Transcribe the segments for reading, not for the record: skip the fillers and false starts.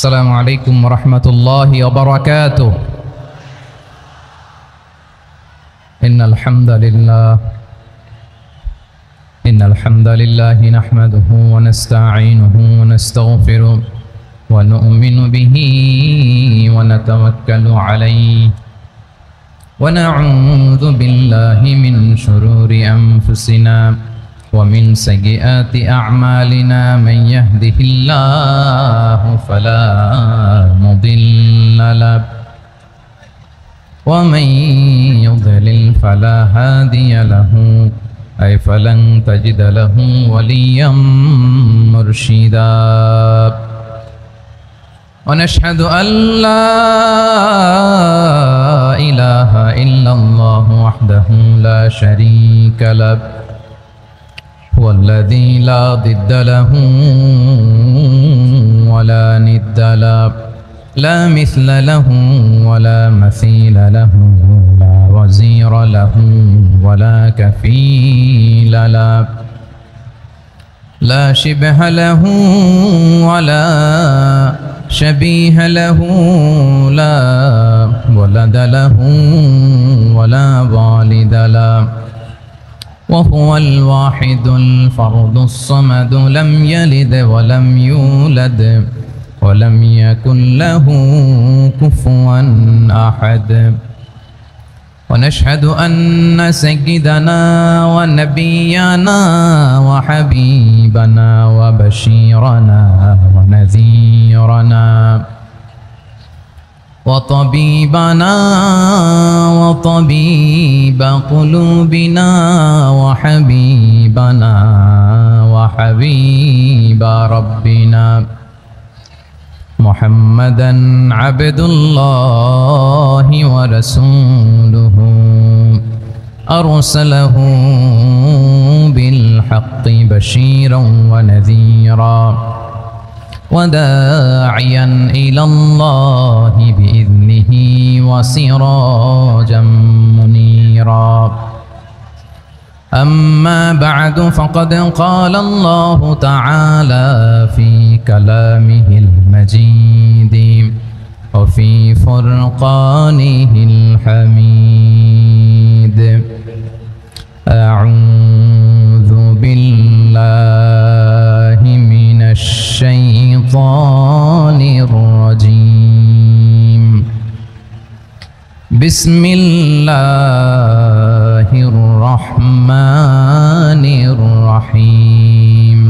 السلام عليكم ورحمة الله وبركاته. إن الحمد لله نحمده ونستعينه ونستغفره ونؤمن به ونتوكل عليه ونعوذ بالله من شرور أنفسنا ومن سيئات أعمالنا. من يهده الله فلا مضل له ومن يضلل فلا هادي له أي فلن تجد له وليا مرشدا. ونشهد أن لا إله إلا الله وحده لا شريك له هو الذي لا ضد له ولا ند له لا مثل له ولا مثيل له لا وزير له ولا كفيل له لا شبه له ولا شبيه له لا ولد له ولا والد له وهو الواحد الفرد الصمد لم يلد ولم يولد ولم يكن له كفوا أحد. ونشهد أن سيدنا ونبينا وحبيبنا وبشيرنا ونذيرنا وطبيبنا وطبيب قلوبنا وحبيبنا وحبيب ربنا محمدا عبد الله ورسوله أرسله بالحق بشيرا ونذيرا وداعيا إلى الله بإذنه وسراجا منيرا. أما بعد فقد قال الله تعالى في كلامه المجيد وفي فرقانه الحميد. أعوذ بالله من الشيطان الرجيم. بسم الله الرحمن الرحيم.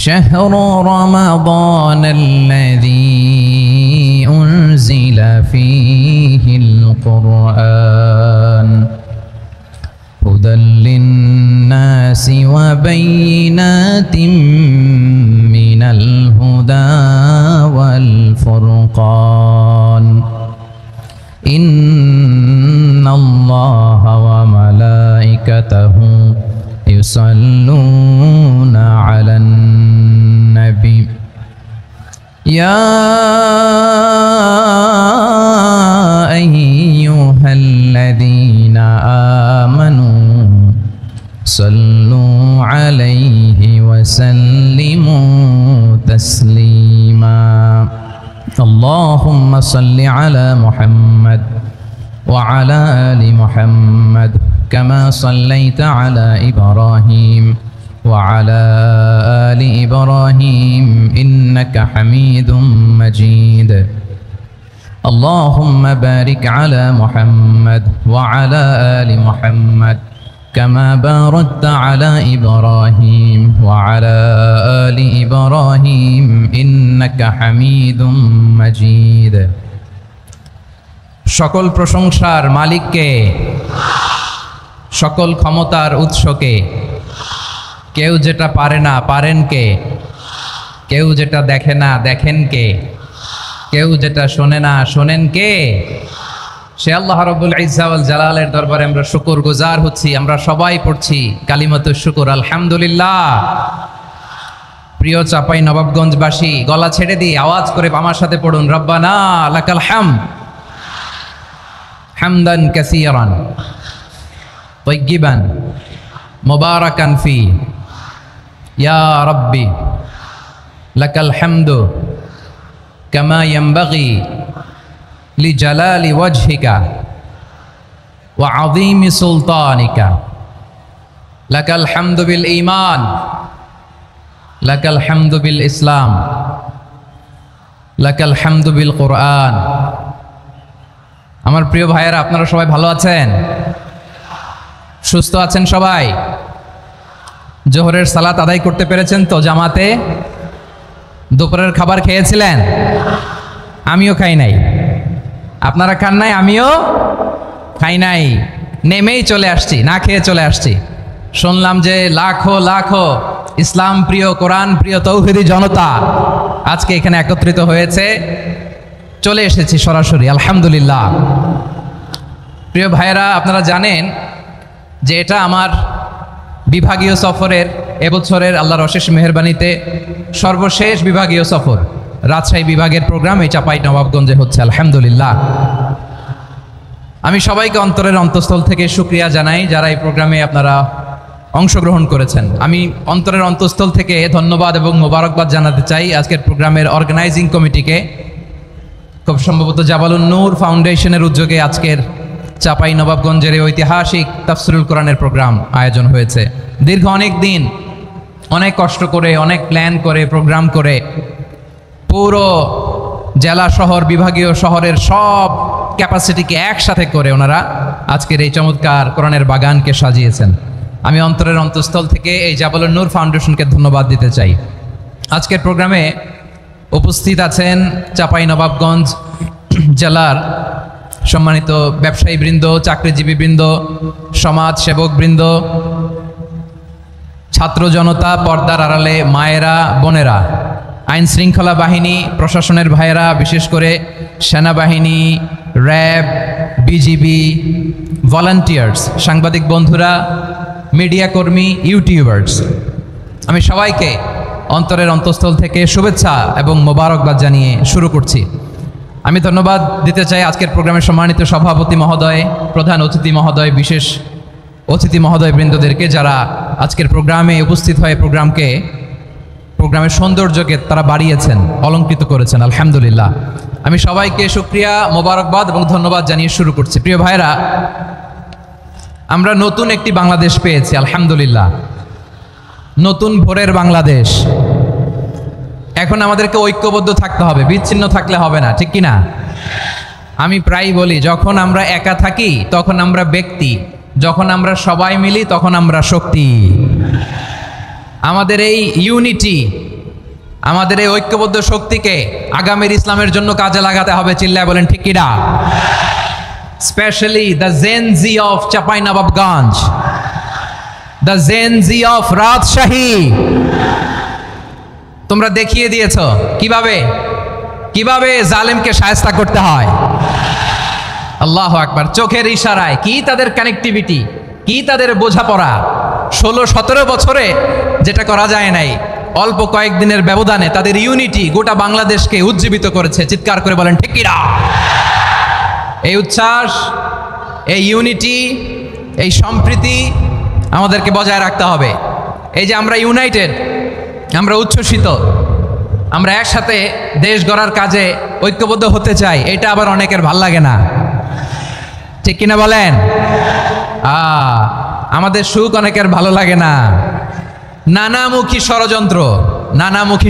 شهر رمضان الذي أنزل فيه القرآن هدى للناس وبينات من الهدى والفرقان. إن الله وملائكته يصلون على النبي يا أيها الذين آمنوا صلوا عليه وسلموا تسليما. اللهم صل على محمد وعلى آل محمد كما صليت على إبراهيم وعلى آل إبراهيم إنك حميد مجيد. اللهم بارك على محمد وعلى آل محمد كما باركت على إبراهيم وعلى آل إبراهيم إنك حميد مجيد. সকল প্রশংসার মালিককে, সকল ক্ষমতার উৎসকে। কেউ যেটা পারে না পারেন কে, কেউ যেটা দেখে না দেখেন কে, কেউ যেটা শোনে না শোনেন কে? সে আল্লাহ রাব্বুল ইজ্জা ওয়াল জালালের দরবারে আমরা শুকর গুজার হচ্ছি। আমরা সবাই পড়ছি কালিমাতুশ শুকর আলহামদুলিল্লাহ। প্রিয় চাপাই নবাবগঞ্জবাসী, গলা ছেড়ে দিয়ে আওয়াজ করে আমার সাথে পড়ুন, রব্বানা লাকাল হামদ হামদান কাসীরান তাইয়্যিবান মুবারাকান ফি ইয়া রাব্বি লাকাল হামদু কামা ইয়ানবাগি লিজালালি ওয়াজহিকা ওয়া আযীমি সুলতানিকা লাকাল হামদু বিল ঈমান লাকাল হামদু বিল ইসলাম লাকাল হামদু বিল কুরআন। আমার প্রিয় ভাইয়েরা, আপনারা সবাই ভালো আছেন? সুস্থ আছেন সবাই? জোহরের সালাত আদায় করতে পেরেছেন তো জামাতে? দুপুরের খাবার খেয়েছিলেন? আমিও খাই নাই। আপনারা খান নাই, আমিও খাই নাই। নেমেই চলে আসছি, না খেয়ে চলে আসছি। শুনলাম যে লাখো লাখো ইসলাম প্রিয়, কোরআন প্রিয় তৌহিদি জনতা আজকে এখানে একত্রিত হয়েছে। চলে এসেছি সরাসরি, আলহামদুলিল্লাহ। প্রিয় ভাইয়েরা, আপনারা জানেন যে এটা আমার বিভাগীয় সফরের, এবছরের আল্লাহর অশেষ মেহেরবানিতে সর্বশেষ বিভাগীয় সফর। রাজশাহী বিভাগের প্রোগ্রাম এই চাঁপাইনবাবগঞ্জে হচ্ছে, আলহামদুলিল্লাহ। আমি সবাইকে অন্তরের অন্তঃস্থল থেকে শুকরিয়া জানাই যারা এই প্রোগ্রামে আপনারা অংশগ্রহণ করেছেন। আমি অন্তরের অন্তঃস্থল থেকে ধন্যবাদ এবং মোবারকবাদ জানাতে চাই আজকের প্রোগ্রামের অর্গানাইজিং কমিটিকে। খুব সম্ভবত জাবালুন নূর ফাউন্ডেশনের উদ্যোগে আজকের চাঁপাইনবাবগঞ্জের এই ঐতিহাসিক তাফসিরুল কোরআনের প্রোগ্রাম আয়োজন হয়েছে। দীর্ঘ অনেক দিন, অনেক কষ্ট করে, অনেক প্ল্যান করে, প্রোগ্রাম করে পুরো জেলা শহর, বিভাগীয় শহরের সব ক্যাপাসিটিকে একসাথে করে ওনারা আজকের এই চমৎকার কোরআনের বাগানকে সাজিয়েছেন। আমি অন্তরের অন্তঃস্থল থেকে এই জাবালুন নূর ফাউন্ডেশনকে ধন্যবাদ দিতে চাই। আজকের প্রোগ্রামে উপস্থিত আছেন চাঁপাইনবাবগঞ্জ জেলার সম্মানিত ব্যবসায়ী বৃন্দ, চাকরিজীবী বৃন্দ, সমাজ সেবক বৃন্দ, ছাত্র জনতা, পর্দার আড়ালে মায়েরা, বোনেরা, আইন শৃঙ্খলা বাহিনী, প্রশাসনের ভাইয়েরা, বিশেষ করে সেনাবাহিনী, র্যাব, বিজিবি, ভলান্টিয়ার্স, সাংবাদিক বন্ধুরা, মিডিয়া কর্মী, ইউটিউবার্স, আমি সবাইকে অন্তরের অন্তঃস্থল থেকে শুভেচ্ছা এবং মোবারকবাদ জানিয়ে শুরু করছি। আমি ধন্যবাদ দিতে চাই আজকের প্রোগ্রামের সম্মানিত সভাপতি মহোদয়, প্রধান অতিথি মহোদয়, বিশেষ অতিথি মহোদয় বৃন্দদেরকে যারা আজকের প্রোগ্রামে উপস্থিত হয়ে প্রোগ্রামের সৌন্দর্যকে তারা বাড়িয়েছেন, অলঙ্কৃত করেছেন, আলহামদুলিল্লাহ। আমি সবাইকে শুকরিয়া, মোবারকবাদ এবং ধন্যবাদ জানিয়ে শুরু করছি। প্রিয় ভাইরা, আমরা নতুন একটি বাংলাদেশ পেয়েছি, আলহামদুলিল্লাহ। নতুন ভোরের বাংলাদেশ। এখন আমাদেরকে ঐক্যবদ্ধ থাকতে হবে, বিচ্ছিন্ন থাকলে হবে না, ঠিক কি না? আমি প্রায়ই বলি, যখন আমরা একা থাকি তখন আমরা ব্যক্তি, যখন আমরা সবাই মিলি তখন আমরা শক্তি। আমাদের এই ইউনিটি, আমাদের এই ঐক্যবদ্ধ শক্তিকে আগামীর ইসলামের জন্য কাজে লাগাতে হবে। চিল্লায় বলেন ঠিক কি না? Specially the Gen Z of Chapainawabganj, the Gen Z of Rajshahi. তোমরা দেখিয়ে দিয়েছ কিভাবে জালেমকে শায়েস্তা করতে হয়। আল্লাহু আকবার। চোখের ইশারায় কি তাদের কানেক্টিভিটি, কি তাদের বোঝাপড়া। 16-17 বছরে যেটা করা যায় নাই, অল্প কয়েকদিনের ব্যবধানে তাদের ইউনিটি গোটা বাংলাদেশকে উজ্জীবিত করেছে। চিৎকার করে বলেন ঠিক কি না? এই উচ্ছ্বাস, এই ইউনিটি, এই সম্প্রীতি আমাদেরকে বজায় রাখতে হবে। এই যে আমরা ইউনাইটেড, আমরা উচ্ছ্বসিত, আমরা একসাথে দেশ গড়ার কাজে ঐক্যবদ্ধ হতে চাই, এটা আবার অনেকের ভাল লাগে না, ঠিক কিনা বলেন? আমাদের সুখ অনেকের ভালো লাগে না। নানামুখী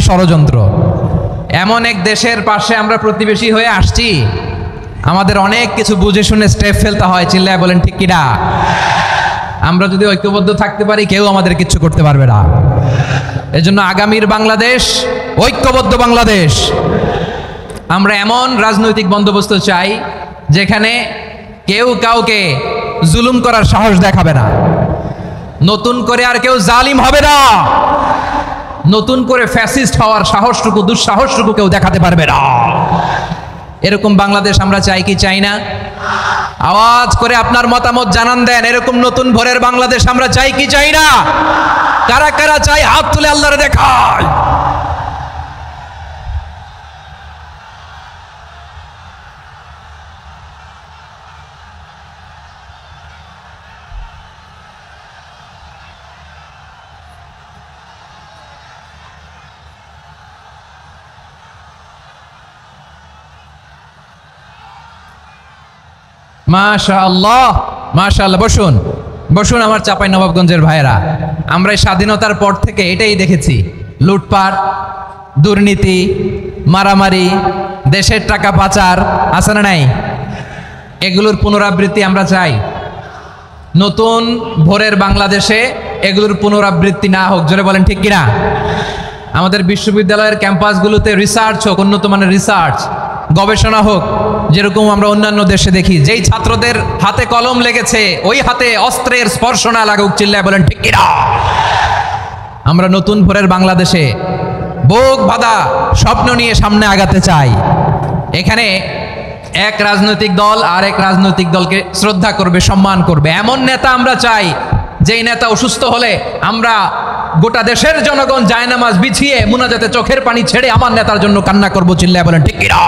ষড়যন্ত্র। এমন এক দেশের পাশে আমরা প্রতিবেশী হয়ে আসছি, আমাদের অনেক কিছু বুঝে শুনে স্টেপ ফেলতে হয়। চিল্লায় বলেন ঠিক কিনা? আমরা যদি ঐক্যবদ্ধ থাকতে পারি, কেউ আমাদের কিচ্ছু করতে পারবে না। এজন্য আগামীর বাংলাদেশ ঐক্যবদ্ধ বাংলাদেশ। আমরা এমন রাজনৈতিক বন্দোবস্ত চাই যেখানে কেউ কাউকে জুলুম করার সাহস দেখাবে না, নতুন করে আর কেউ জালিম হবে না, নতুন করে ফ্যাসিস্ট হওয়ার সাহসটুকু, দুঃসাহসটুকু কেউ দেখাতে পারবে না। এরকম বাংলাদেশ আমরা চাই কি চাই না? আওয়াজ করে আপনার মতামত জানান দেন। এরকম নতুন ভোরের বাংলাদেশ আমরা চাই কি চাই না? কারা কারা চাই হাত তুলে আল্লাহরে দেখায়। মাশাআল্লাহ, মাশাআল্লাহ। বসুন বসুন আমার চাঁপাই নবাবগঞ্জের ভাইয়েরা, আমরা এই স্বাধীনতার পর থেকে এটাই দেখেছি, লুটপাট, দুর্নীতি, মারামারি, দেশের টাকা পাচার, আছে না নাই? এগুলোর পুনরাবৃত্তি আমরা চাই। নতুন ভোরের বাংলাদেশে এগুলোর পুনরাবৃত্তি না হোক, জোরে বলেন ঠিক কিনা? আমাদের বিশ্ববিদ্যালয়ের ক্যাম্পাসগুলোতে রিসার্চ হোক, উন্নত মানের রিসার্চ, গবেষণা হোক, যেরকম আমরা অন্যান্য দেশে দেখি। যেই ছাত্রদের হাতে কলম লেগেছে ওই হাতে অস্ত্রের স্পর্শ না লাগুক, চিল্লায় বলেন ঠিক কিনা? আমরা নতুন ভোরের বাংলাদেশে বুক বাঁধা স্বপ্ন নিয়ে সামনে আগাতে চাই। এখানে এক রাজনৈতিক দল আর এক রাজনৈতিক দলকে শ্রদ্ধা করবে, সম্মান করবে, এমন নেতা আমরা চাই যেই নেতা অসুস্থ হলে আমরা গোটা দেশের জনগণ জায়নামাজ বিছিয়ে মুনাজাতে চোখের পানি ছেড়ে আমার নেতার জন্য কান্না করবো, চিল্লায় বলেন ঠিক কিনা?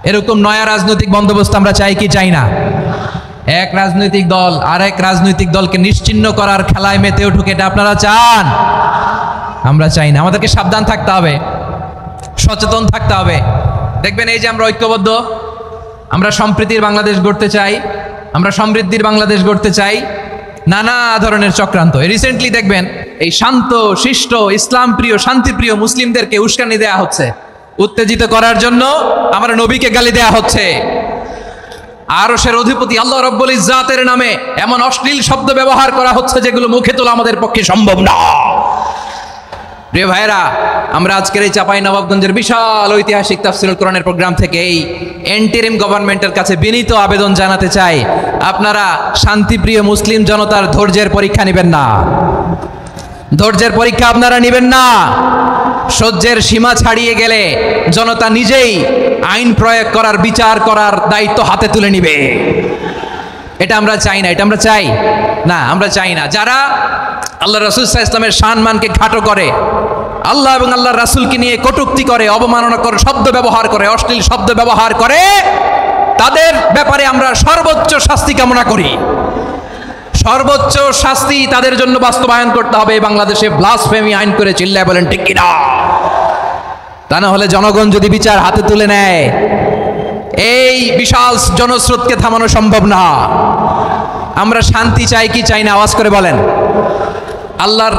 এরকম নয়া রাজনৈতিক বন্দোবস্ত আমরা চাই কি চাই না? এক রাজনৈতিক দল আর এক রাজনৈতিক দলকে নিশ্চিহ্ন করার খেলায় মেতে উঠুক, এটা আপনারা চান? আমরা চাই না। আমাদেরকে সাবধান থাকতে হবে, সচেতন থাকতে হবে। দেখবেন এই যে আমরা ঐক্যবদ্ধ, আমরা সম্প্রীতির বাংলাদেশ গড়তে চাই, আমরা সমৃদ্ধির বাংলাদেশ গড়তে চাই, নানা ধরনের চক্রান্ত। রিসেন্টলি দেখবেন এই শান্ত শিষ্ট ইসলাম প্রিয় শান্তিপ্রিয় মুসলিমদেরকে উস্কানি দেয়া হচ্ছে, উত্তেজিত করার জন্য আমার নবীকে গালি দেয়া হচ্ছে। আরশের অধিপতি আল্লাহ রব্বুল ইজ্জাতের নামে এমন অশ্লীল শব্দ ব্যবহার করা হচ্ছে যেগুলো মুখে তোলা আমাদের পক্ষে সম্ভব না। প্রিয় ভাইরা, আমরা আজকের এই চাঁপাই নবাবগঞ্জের বিশাল ঐতিহাসিক তাফসীরুল কোরআনের প্রোগ্রাম থেকে এই এন্টিরিম গভর্নমেন্টের কাছে বিনীত আবেদন জানাতে চাই, আপনারা শান্তিপ্রিয় মুসলিম জনতার ধৈর্যের পরীক্ষা নেবেন না। ধৈর্যের পরীক্ষা আপনারা নেবেন না। সহ্যের সীমা ছাড়িয়ে গেলে জনতা নিজেই আইন প্রয়োগ করার, বিচার করার দায়িত্ব হাতে তুলে নিবে। এটা আমরা চাই না, এটা আমরা চাই না, আমরা চাই না। যারা আল্লাহ রাসূল সাল্লাল্লাহু আলাইহি ওয়াসাল্লামের সম্মানকে খাটো করে, আল্লাহ এবং আল্লাহর রাসূলকে নিয়ে কটূক্তি করে, অবমাননাকর শব্দ ব্যবহার করে, অশ্লীল শব্দ ব্যবহার করে, তাদের ব্যাপারে আমরা সর্বোচ্চ শাস্তি কামনা করি। সর্বোচ্চ শাস্তি তাদের জন্য বাস্তবায়ন করতে হবে। বাংলাদেশে ব্লাসফেমি আইন করে, চিল্লায় বলেন ঠিক কিনা? তা না হলে জনগণ যদি বিচার হাতে তুলে নেয়, এই বিশাল জনস্রোতকে থামানো সম্ভব না। আমরা শান্তি চাই কি চাই না? আওয়াজ করে বলেন। আল্লাহর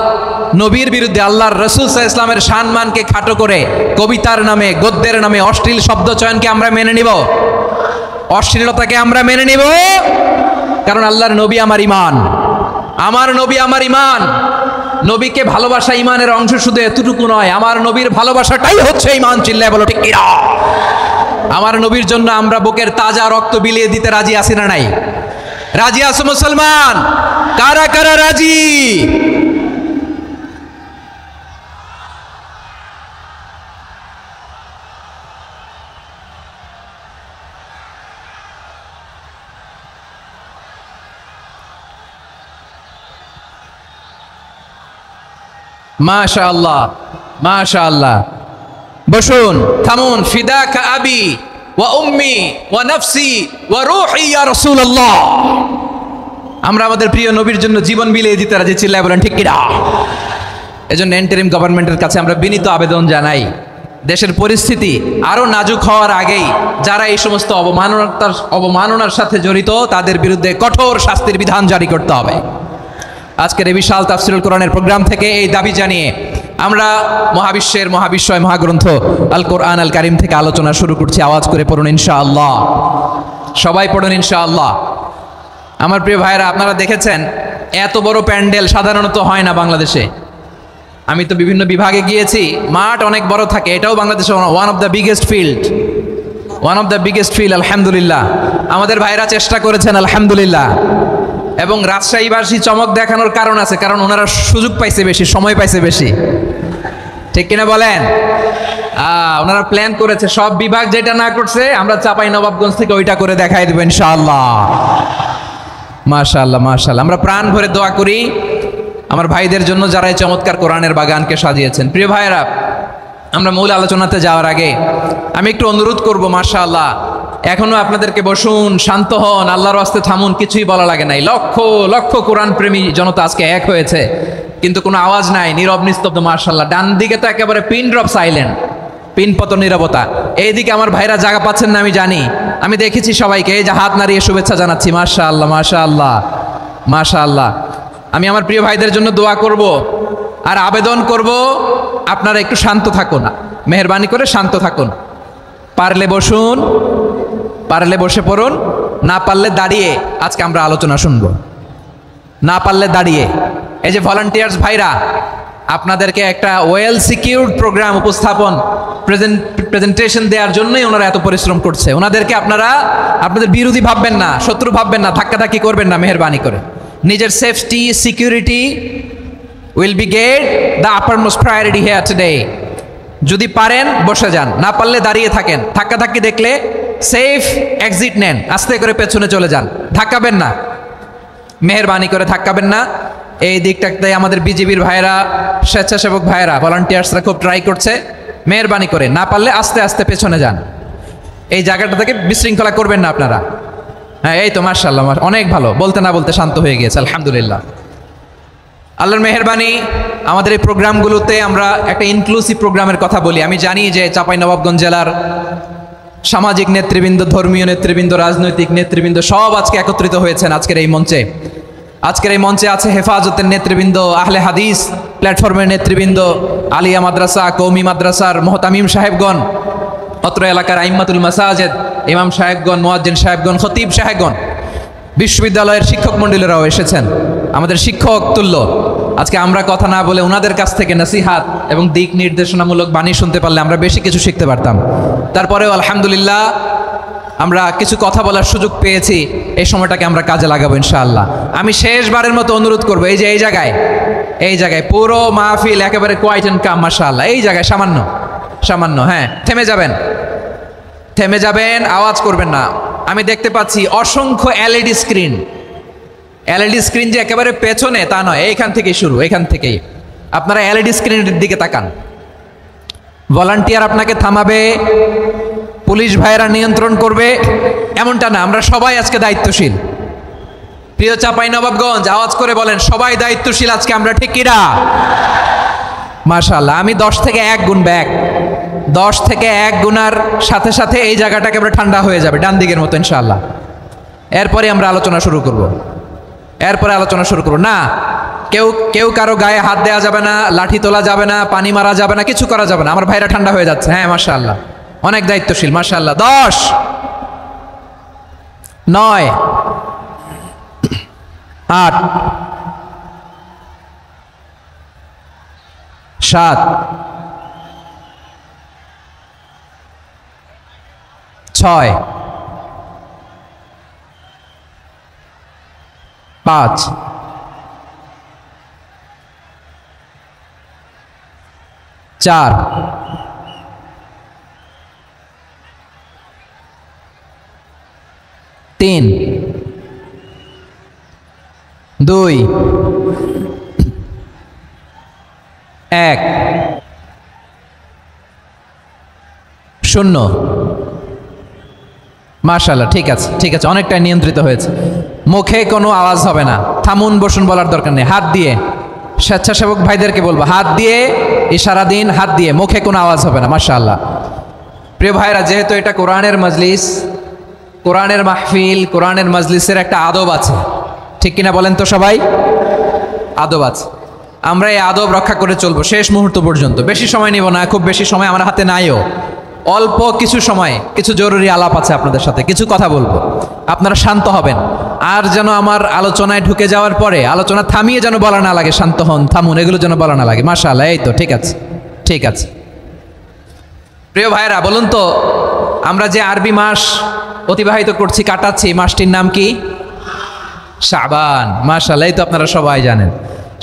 নবীর বিরুদ্ধে, আল্লাহর রাসূল সাল্লাল্লাহু আলাইহি ওয়াসাল্লামের সম্মানকে খাটো করে কবিতার নামে, গদ্যের নামে অশ্লীল শব্দ চয়নকে আমরা মেনে নিব? অশ্লীলতাকে আমরা মেনে নিব? কারণ আল্লাহর নবী আমার ইমান, আমার নবী আমার ইমান। নবীকে ভালোবাসা ইমানের অংশ শুধু এতটুকু নয়, আমার নবীর ভালোবাসাটাই হচ্ছে ইমান, চিল্লায় বলো ঠিক কিনা? আমার নবীর জন্য আমরা বুকের তাজা রক্ত বিলিয়ে দিতে রাজি আছি না নাই? রাজি আছো মুসলমান? কারা কারা রাজি? মাশাআল্লাহ, মাশাআল্লাহ। বসুন, থামুন। ফিদাকা আবি ওয়া উম্মি ওয়া নাফসি ওয়া রূহি ইয়া রাসূলুল্লাহ। আমরা আমাদের প্রিয় নবীর জন্য জীবন বিলিয়ে দিতে রাজি, চিল্লায় বলেন ঠিক কিনা? এজন্য ইন্টারিম গভর্নমেন্টের কাছে আমরা বিনীত আবেদন জানাই, দেশের পরিস্থিতি আরো নাজুক হওয়ার আগেই যারা এই সমস্ত অবমাননার সাথে জড়িত তাদের বিরুদ্ধে কঠোর শাস্তির বিধান জারি করতে হবে। আজকের এই বিশাল তাফসীরুল কোরআনের প্রোগ্রাম থেকে এই দাবি জানিয়ে আমরা মহাবিশ্বের মহাবিশ্বয় মহাগ্রন্থ আল কোরআন আল কারীম থেকে আলোচনা শুরু করছি। আওয়াজ করে পড়ুন ইনশাআল্লাহ। সবাই পড়ুন ইনশাআল্লাহ। আমার প্রিয় ভাইরা, আপনারা দেখেছেন এত বড় প্যান্ডেল সাধারণত হয় না বাংলাদেশে। আমি তো বিভিন্ন বিভাগে গিয়েছি, মাঠ অনেক বড় থাকে। এটাও বাংলাদেশে one of the biggest field, আলহামদুলিল্লাহ। আমাদের ভাইরা চেষ্টা করেছেন, আলহামদুলিল্লাহ। এবং রাজশাহীবাসী চমক দেখানোর কারণ আছে, কারণ ওনারা সুযোগ পাইছে বেশি, সময় পাইছে বেশি, ঠিক কিনা বলেন? ওনারা প্ল্যান করেছে, সব বিভাগ যেটা না করছে আমরা চাঁপাই নবাবগঞ্জ থেকে ওইটা করে দেখাই দেবো ইনশাআল্লাহ। মাশাআল্লাহ, মাশাআল্লাহ। আমরা প্রাণ ভরে দোয়া করি আমার ভাইদের জন্য যারা এই চমৎকার কোরআনের বাগানকে সাজিয়েছেন। প্রিয় ভাইয়েরা, আমরা মূল আলোচনাতে যাওয়ার আগে আমি একটু অনুরোধ করব, মাশাআল্লাহ, এখনো আপনাদেরকে বসুন, শান্ত হন, আল্লাহর ওয়াস্তে থামুন, কিছুই বলা লাগে নাই। লক্ষ লক্ষ কোরআন প্রেমী জনতা আজকে এক হয়েছে, কিন্তু কোনো আওয়াজ নাই, নীরব নিস্তব্ধ। মাশাআল্লাহ। ডান দিকে তো একেবারে পিন ড্রপ সাইলেন্ট, পিনপত নীরবতা। এইদিকে আমার ভাইরা জায়গা পাচ্ছেন না আমি জানি, আমি দেখেছি সবাইকে, এই যে হাত নাড়িয়ে শুভেচ্ছা জানাচ্ছি। মাশাআল্লাহ মাশাআল্লাহ মাশাআল্লাহ। আমি আমার প্রিয় ভাইদের জন্য দোয়া করব আর আবেদন করব, আপনারা একটু শান্ত থাকুন, মেহেরবানি করে শান্ত থাকুন। পারলে বসুন, পারলে বসে পড়ুন, না পারলে দাঁড়িয়ে আজকে আমরা আলোচনা শুনবো, না পারলে দাঁড়িয়ে। এই যে ভলান্টিয়ার্স ভাইরা, আপনাদেরকে একটা ওয়েল সিকিউরড প্রোগ্রাম উপস্থাপন প্রেজেন্টেশন দেওয়ার জন্যই ওনারা এত পরিশ্রম করছে। ওনাদেরকে আপনারা আপনাদের বিরোধী ভাববেন না, শত্রু ভাববেন না, ধাক্কাধাক্কি করবেন না, মেহেরবানি করে। নিজের safety security will be get the uppermost priority here today. যদি পারেন বসে যান, না পারলে দাঁড়িয়ে থাকেন। ধাক্কাধাক্কি দেখলে সেফ এক্সিট নেন, আস্তে করে পেছনে চলে যান, ধাক্কাবেন না, মেহেরবানি করে ধাক্কাবেন না। এই দিকটাতে আমাদের বিজিবির ভাইরা, স্বেচ্ছাসেবক ভাইরা, ভলান্টিয়ার্সরা খুব ট্রাই করছে। মেহেরবানি করে না পারলে আস্তে আস্তে পেছনে যান, এই জায়গাটা থেকে বিশৃঙ্খলা করবেন না আপনারা। হ্যাঁ, এই তো মাশাআল্লাহ, অনেক ভালো, বলতে না বলতে শান্ত হয়ে গিয়েছে, আলহামদুলিল্লাহ। আল্লাহর মেহেরবানি, আমাদের এই প্রোগ্রামগুলোতে আমরা একটা ইনক্লুসিভ প্রোগ্রামের কথা বলি। আমি জানি যে চাঁপাইনবাবগঞ্জ জেলার সামাজিক নেতৃবৃন্দ, ধর্মীয় নেতৃবৃন্দ, রাজনৈতিক নেতৃবৃন্দ সব আজকে একত্রিত হয়েছেন আজকের এই মঞ্চে। আজকের এই মঞ্চে আছে হেফাজতের নেতৃবৃন্দ, আহলে হাদিস প্ল্যাটফর্মের নেতৃবৃন্দ, আলিয়া মাদ্রাসা, কৌমি মাদ্রাসার মোহতামিম সাহেবগণ, অত্র এলাকার আইম্মাতুল মাসাজিদ, ইমাম সাহেবগণ, মুয়াজ্জিন সাহেবগণ, খতিব সাহেবগণ, বিশ্ববিদ্যালয়ের শিক্ষক মণ্ডলীরাও এসেছেন, আমাদের শিক্ষক তুল্য। আজকে আমরা কথা না বলে ওনাদের কাছ থেকে নসিহাত এবং দিক নির্দেশনামূলক বাণী শুনতে পারলে আমরা বেশি কিছু শিখতে পারতাম। তারপরেও আলহামদুলিল্লাহ আমরা কিছু কথা বলার সুযোগ পেয়েছি, এই সময়টাকে আমরা কাজে লাগাবো ইনশাআল্লাহ। আমি শেষবারের মতো অনুরোধ করবো, এই যে এই জায়গায় পুরো মাহফিল একেবারে কোয়াইট এন্ড কাম, মাশাআল্লাহ। এই জায়গায় সামান্য হ্যাঁ, থেমে যাবেন, আওয়াজ করবেন না। আমি দেখতে পাচ্ছি অসংখ্য এলইডি স্ক্রিন যে একেবারে পেছনে তা নয়, এইখান থেকে শুরু, এখান থেকেই আপনারা এলইডি স্ক্রিনের দিকে তাকান। ভলান্টিয়ার আপনাকে থামাবে, পুলিশ ভাইয়েরা নিয়ন্ত্রণ করবে, এমনটা না। আমরা সবাই আজকে দায়িত্বশীল। প্রিয় চাঁপাইনবাবগঞ্জ, আওয়াজ করে বলেন, সবাই দায়িত্বশীল আজকে আমরা, ঠিক কিনা? মাশাআল্লাহ। আমি 10 থেকে 1 গুনবো, 10 থেকে 1 গুনার সাথে সাথে এই জায়গাটাকে আমরা ঠান্ডা হয়ে যাবে, ডান দিকের মতো ইনশাআল্লাহ। এরপরে আমরা আলোচনা শুরু করব। না, কেউ কারো গায়ে হাত দেওয়া যাবে না, লাঠি তোলা যাবে না, পানি মারা যাবে না, কিছু করা যাবে না। আমার ভাইরা ঠান্ডা হয়ে যাচ্ছে। হ্যাঁ মাশাআল্লাহ, অনেক দায়িত্বশীল, মাশাআল্লাহ। 10, 9, 8, 7, 6, 5, 4, 3, 2, 1, 0। মাশাআল্লাহ, ঠিক আছে, অনেকটাই নিয়ন্ত্রিত হয়েছে। মুখে কোনো আওয়াজ হবে না, থামুন বসুন বলার দরকার নেই। হাত দিয়ে, স্বেচ্ছাসেবক ভাইদেরকে বলবো, হাত দিয়ে ইশারা দিন, হাত দিয়ে, মুখে কোনো আওয়াজ হবে না। মাশাআল্লাহ। প্রিয় ভাইরা, যেহেতু এটা কোরআনের মজলিস, কোরআনের মাহফিল, কোরআনের মজলিসের একটা আদব আছে, ঠিক কিনা বলেন তো সবাই? আদব আছে। আমরা এই আদব রক্ষা করে চলবো শেষ মুহূর্ত পর্যন্ত। বেশি সময় নিব না, খুব বেশি সময় আমার হাতে নাইও। অল্প কিছু সময় কিছু জরুরি আলাপ আছে আপনাদের সাথে, কিছু কথা বলবো, আপনারা শান্ত হবেন। আর যেন আমার আলোচনায় ঢুকে যাওয়ার পরে আলোচনা থামিয়ে যেন বলা না লাগে, শান্ত হন, থামুন, এগুলো যেন বলা না লাগে। মাশাআল্লাহ, এই তো ঠিক আছে। প্রিয় ভাইরা, বলুন তো, আমরা যে আরবি মাস অতিবাহিত করছি, কাটাচ্ছি, মাসটির নাম কি? শাবান। মাশাআল্লাহ, এই তো আপনারা সবাই জানেন।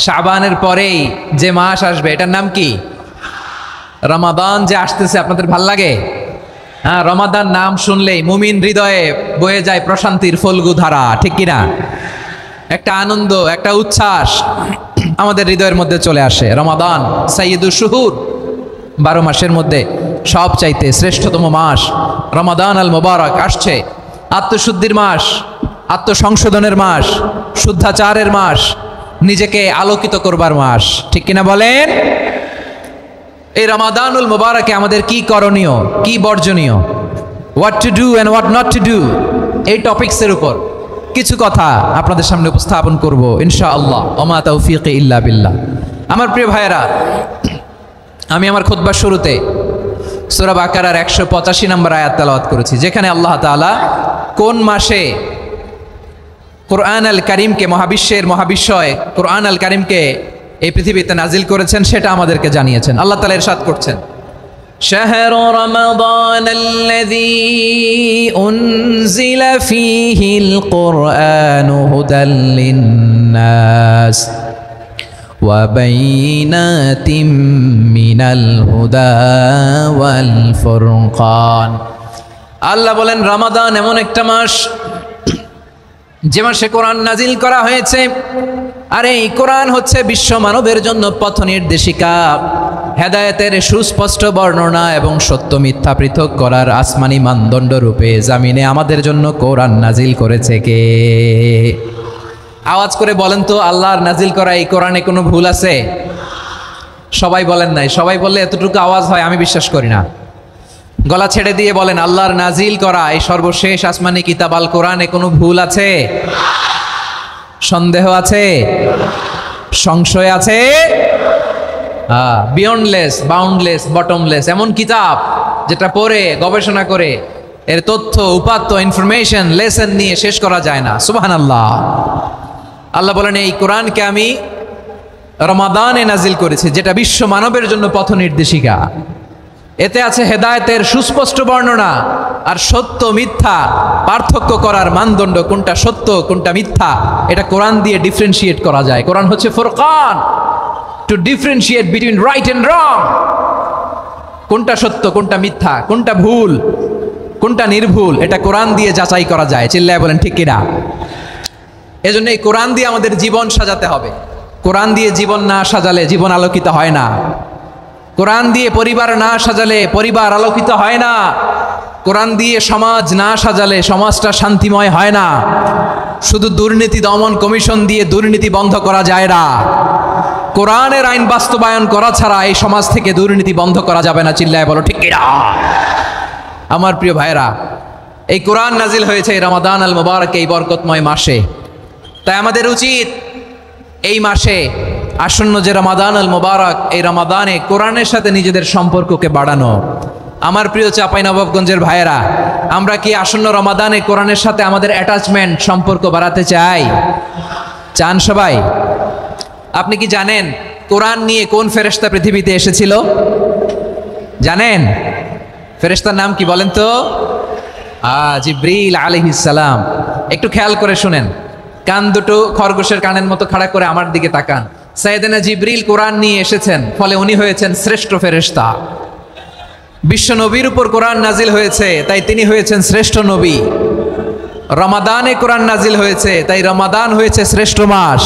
শাবানের পরেই যে মাস আসবে, এটার নাম কি? রমাদান। যে আসতেছে, আপনাদের ভাল লাগে? হ্যাঁ, রমাদান নাম শুনলেই মুমিন হৃদয়ে বয়ে যায় প্রশান্তির ফল্গু ধারা, ঠিক কিনা? একটা আনন্দ, একটা উচ্ছ্বাস আমাদের হৃদয়ের মধ্যে চলে আসে। রমাদান সাইয়্যিদুশ শুহুর, 12 মাসের মধ্যে সব চাইতে শ্রেষ্ঠতম মাস রমাদান আল মুবারক আসছে। আত্মশুদ্ধির মাস, আত্মসংশোধনের মাস, শুদ্ধাচারের মাস, নিজেকে আলোকিত করবার মাস, ঠিক কিনা বলেন? এই রমাদানুল মুবারকে আমাদের কি করণীয়, কি বর্জনীয়, what to do and what not to do, এই টপিকসের উপর কিছু কথা আপনাদের সামনে উপস্থাপন করব ইনশাআল্লাহ। ওমা তাওফীক ইল্লা বিল্লাহ। আমার প্রিয় ভাইয়েরা, আমি আমার খুতবার শুরুতে সূরা বাকারার 185 নম্বর আয়াত তেলাওয়াত করেছি, যেখানে আল্লাহ তাআলা কোন মাসে কোরআন আল কারীমকে, মহাবিশ্বয় কোরআন আল কারীমকে এই পৃথিবীতে নাজিল করেছেন সেটা আমাদেরকে জানিয়েছেন। আল্লাহ তাআলা ইরশাদ করছেন, শাহরু রমাদানাল্লাযী উনজিলা ফীহিল কুরআনু হুদাল লিন্নাস ওয়া বাইয়িনাতিম মিনাল হুদা ওয়াল ফুরকান। আল্লাহ বলেন, রমাদান এমন একটা মাস যে মাসে কোরআন নাজিল করা হয়েছে, আর এই কোরআন হচ্ছে বিশ্ব মানবের জন্য পথ নির্দেশিকা, হেদায়েতের সুস্পষ্ট বর্ণনা এবং সত্য মিথ্যা পৃথক করার আসমানি মানদণ্ড রূপে জামিনে আমাদের জন্য কোরআন নাজিল করেছে কে? আওয়াজ করে বলেন তো, আল্লাহর নাজিল করা এই কোরআনে কোনো ভুল আছে? সবাই বলেন নাই। সবাই বললে এতটুকু আওয়াজ হয়, আমি বিশ্বাস করি না। গলা ছেড়ে দিয়ে বলেন, আল্লাহর নাজিল করা এই সর্বশেষ আসমানি কিতাব আল কোরআনে কোনো ভুল আছে? সন্দেহ আছে? সংশয় আছে? বিয়ন্ডলেস, বাউন্ডলেস, বটমলেস, এমন কিতাব যেটা পড়ে গবেষণা করে এর তথ্য, উপাত্ত, ইনফরমেশন, লেসন নিয়ে শেষ করা যায় না। সুবহানাল্লাহ। আল্লাহ বলেন, এই কোরআনকে আমি রমাদানে নাজিল করেছি, যেটা বিশ্ব মানবের জন্য পথ নির্দেশিকা। এতে আছে হেদায়েতের সুস্পষ্ট বর্ণনা আর সত্য মিথ্যা পার্থক্য করার মানদণ্ড, কোনটা সত্য কোনটা মিথ্যা এটা কোরআন দিয়ে ডিফারেন্সিয়েট করা যায়। কোরআন হচ্ছে ফুরকান, to differentiate between right and wrong. কোনটা সত্য কোনটা মিথ্যা, কোনটা ভুল কোনটা নির্ভুল, এটা কোরআন দিয়ে যাচাই করা যায়। চিল্লায় বলেন ঠিক কিনা? এজন্য এই কোরআন দিয়ে আমাদের জীবন সাজাতে হবে। কোরআন দিয়ে জীবন না সাজালে জীবন আলোকিত হয় না। কোরআন দিয়ে পরিবার না সাজালে পরিবার আলোকিত হয় না। কোরআন দিয়ে সমাজ না সাজালে সমাজটা শান্তিময় হয় না। শুধু দুর্নীতি দমন কমিশন দিয়ে দুর্নীতি বন্ধ করা যায় না। কোরআনের আইন বাস্তবায়ন করা ছাড়া এই সমাজ থেকে দুর্নীতি বন্ধ করা যাবে না। চিল্লায় বলো ঠিক কিনা? আমার প্রিয় ভাইরা, এই কোরআন নাজিল হয়েছে রমাদান আল মুবারক, এই বরকতময় মাসে। তাই আমাদের উচিত এই মাসে আসন্ন যে রমাদান আল মুবারক, এই রমাদানে কোরআনের সাথে নিজেদের সম্পর্ককে বাড়ানো। আমার প্রিয় চাঁপাইনবাবগঞ্জের ভাইয়েরা, আমরা কি আসন্ন রমাদানে কোরআনের সাথে আমাদের অ্যাটাচমেন্ট, সম্পর্ক বাড়াতে চাই? চান সবাই? আপনি কি জানেন কোরআন নিয়ে কোন ফেরেশতা পৃথিবীতে এসেছিল? জানেন? ফেরেশতার নাম কি বলেন তো? জিবরিল আলাইহিস সালাম। একটু খেয়াল করে শুনেন, কান দুটো খরগোশের কানের মতো খাড়া করে আমার দিকে তাকান। সাইয়েদনা জিবরিল কোরআন নিয়ে এসেছেন, ফলে উনি হয়েছেন শ্রেষ্ঠ ফেরেশতা। বিশ্ব নবীর উপর কোরআন নাজিল হয়েছে, তাই তিনি হয়েছেন শ্রেষ্ঠ নবী। রমাদানে কোরআন নাজিল হয়েছে, তাই রমাদান হয়েছে শ্রেষ্ঠ মাস।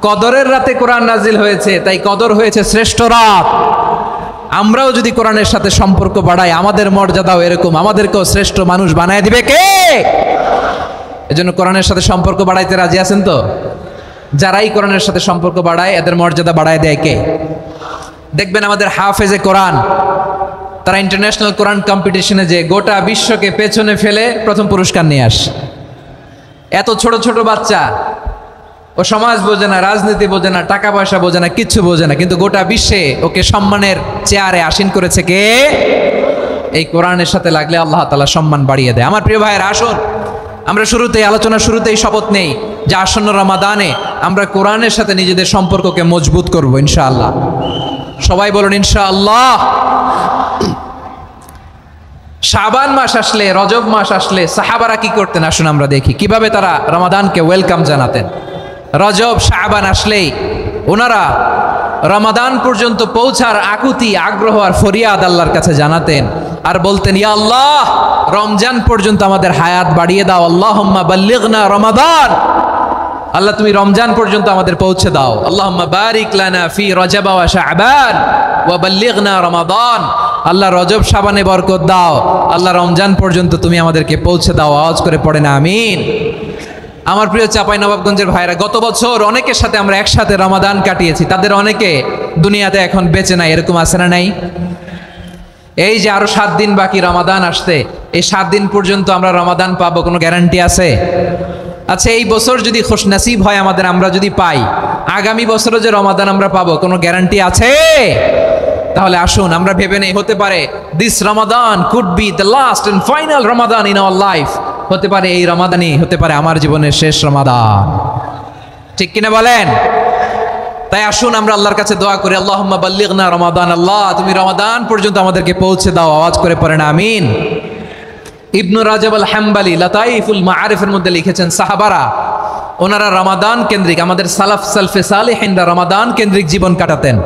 কদরের রাতে কোরআন নাজিল হয়েছে, তাই কদর হয়েছে শ্রেষ্ঠ রাত। আমরাও যদি কোরআনের সাথে সম্পর্ক বাড়াই, আমাদের মর্যাদাও এরকম, আমাদেরকেও শ্রেষ্ঠ মানুষ বানায় দিবে কে? এজন্য কোরআনের সাথে সম্পর্ক বাড়াইতে রাজি আছেন তো? যারাই কোরআনের সাথে সম্পর্ক বাড়ায় এদের মর্যাদা বাড়ায় দেয় কে? দেখবেন আমাদের হাফেজে কোরআন, তারা ইন্টারন্যাশনাল কোরআন কম্পিটিশনে যে গোটা বিশ্বকে পেছনে ফেলে প্রথম পুরস্কার নিয়ে আসে। এত ছোট ছোট বাচ্চা, ও সমাজ বোঝে না, রাজনীতি বোঝে না, টাকা পয়সা বোঝে না, কিচ্ছু বোঝে না, কিন্তু গোটা বিশ্বে ওকে সম্মানের চেয়ারে আসীন করেছে কে? এই কোরআনের সাথে লাগলে আল্লাহ তাআলা সম্মান বাড়িয়ে দেয়। আমার প্রিয় ভাইয়ের, আসুন আমরা আলোচনার শুরুতেই শপথ নেই যে আসন্ন রমাদানে আমরা কোরআনের সাথে নিজেদের সম্পর্ককে মজবুত করব ইনশাআল্লাহ। সবাই বলুন ইনশাআল্লাহ। শাবান মাস আসলে, রজব মাস আসলে সাহাবারা কি করতেন? আসুন আমরা দেখি কিভাবে তারা রমাদানকে ওয়েলকাম জানাতেন। রজব শাবান আসলেই ওনারা রমাদান পর্যন্ত পৌঁছার আকুতি, আগ্রহ আর ফরিয়াদ আল্লাহর কাছে জানাতেন আর বলতেন, ইয়া আল্লাহ, রমজান পর্যন্ত আমাদের হায়াত বাড়িয়ে দাও। আল্লাহুম্মা বাল্লিগনা রমাদান। আল্লাহ তুমি রমজান পর্যন্ত আমাদের পৌঁছে দাও। আল্লাহুম্মা বারিক লানা ফি রজব ওয়া শাবান ওয়া বাল্লিগনা রমাদান। আল্লাহ রজব শাবানে বরকত দাও, আল্লাহ রমজান পর্যন্ত তুমি আমাদেরকে পৌঁছে দাও। আওয়াজ করে পড়েন আমিন। আমার প্রিয় চাঁপাইনবাবগঞ্জের ভাইরা, গত বছর অনেকের সাথে আমরা একসাথে রমাদান কাটিয়েছি, তাদের অনেকে দুনিয়াতে এখন বেঁচে নাই, এরকম আছে না নাই? এই যে আরো 7 দিন বাকি রমাদান আসতে, এই 7 দিন পর্যন্ত আমরা রমাদান পাবো, কোনো গ্যারান্টি আছে? আচ্ছা, এই বছর যদি খুশনসিব হয় আমাদের, আমরা যদি পাই, আগামী বছরও যে রমাদান আমরা পাবো, কোনো গ্যারান্টি আছে? তাহলে আসুন আমরা ভেবে নেই, হতে পারে this Ramadan could be the last and final Ramadan in our life. হতে পারে এই রমাদানই হতে পারে আমার জীবনের শেষ রমাদান। ঠিক কিনা বলেন? তাই আসুন আমরা আল্লাহর কাছে দোয়া করি, আল্লাহুম্মা বাল্লিগনা রমাদান। আল্লাহ, তুমি রমাদান পর্যন্ত আমাদেরকে পৌঁছে দাও। আওয়াজ করে পড়েন আমিন। ইবনু রাজব আল হাম্বালি লাতাইফুল মাআরিফের মধ্যে লিখেছেন, সাহাবারা ওনারা রমাদান কেন্দ্রিক, আমাদের সালাফ সালফে সালেহিনরা রমাদান কেন্দ্রিক জীবন কাটাতেন।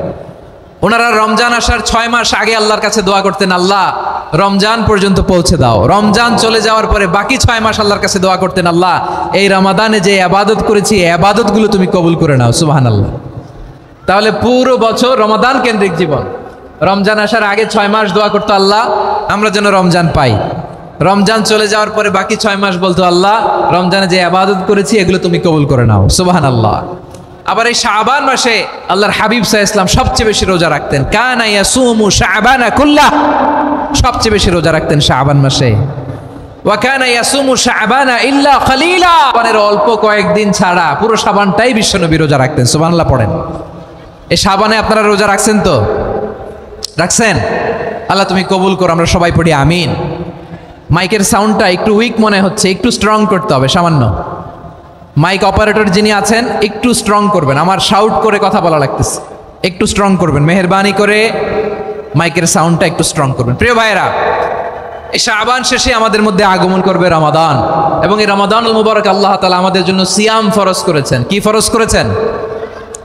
ওনারা রমজান আসার 6 মাস আগে আল্লাহর কাছে দোয়া করতেন, আল্লাহ রমজান পর্যন্ত পৌঁছে দাও। রমজান চলে যাওয়ার পরে বাকি 6 মাস আল্লাহর কাছে দোয়া করতেন, আল্লাহ এই রমাদানে যে ইবাদত করেছি, ইবাদতগুলো তুমি কবুল করে নাও। সুবহানাল্লাহ। তাহলে পুরো বছর রমাদান কেন্দ্রিক জীবন। রমজান আসার আগে 6 মাস দোয়া করতো, আল্লাহ আমরা যেন রমজান পাই। রমজান চলে যাওয়ার পরে বাকি 6 মাস বলতো, আল্লাহ রমজানে যে ইবাদত করেছি এগুলো তুমি কবুল করে নাও। সুবহানাল্লাহ। আবার এই শাবান মাসে আল্লাহর হাবিব সাল্লাল্লাহু আলাইহি ওয়াসাল্লাম সবচেয়ে বেশি রোজা রাখতেন। কানা ইয়াসুমু শাবানা কুল্লাহ, সবচেয়ে বেশি রোজা রাখতেন শাবান মাসে। ওয়া কানা ইয়াসুমু শাবানা ইল্লা কলিলা, শাবানের অল্প কয়েকদিন ছাড়া পুরো শাবানটাই বিশ্বনবী রোজা রাখতেন। সুবহানাল্লাহ পড়েন। এই শাবানে আপনারা রোজা রাখছেন তো? রাখছেন? আল্লাহ তুমি কবুল করো, আমরা সবাই পড়ি আমিন। মাইকের সাউন্ডটা একটু উইক মনে হচ্ছে, একটু স্ট্রং করতে হবে সামান্য। মাইক অপারেটর যিনি আছেন একটু স্ট্রং করবেন, আমার শাউট করে কথা বলা লাগতেছে, একটু স্ট্রং করবেন মেহেরবানি করে, মাইকের সাউন্ডটা একটু স্ট্রং করবেন। প্রিয় ভাইরা, এই শাবান শেষে আমাদের মধ্যে আগমন করবে রমাদান, এবং এই রমাদানুল মুবারক আল্লাহ তাআলা আমাদের জন্য সিয়াম ফরজ করেছেন। কি ফরজ করেছেন?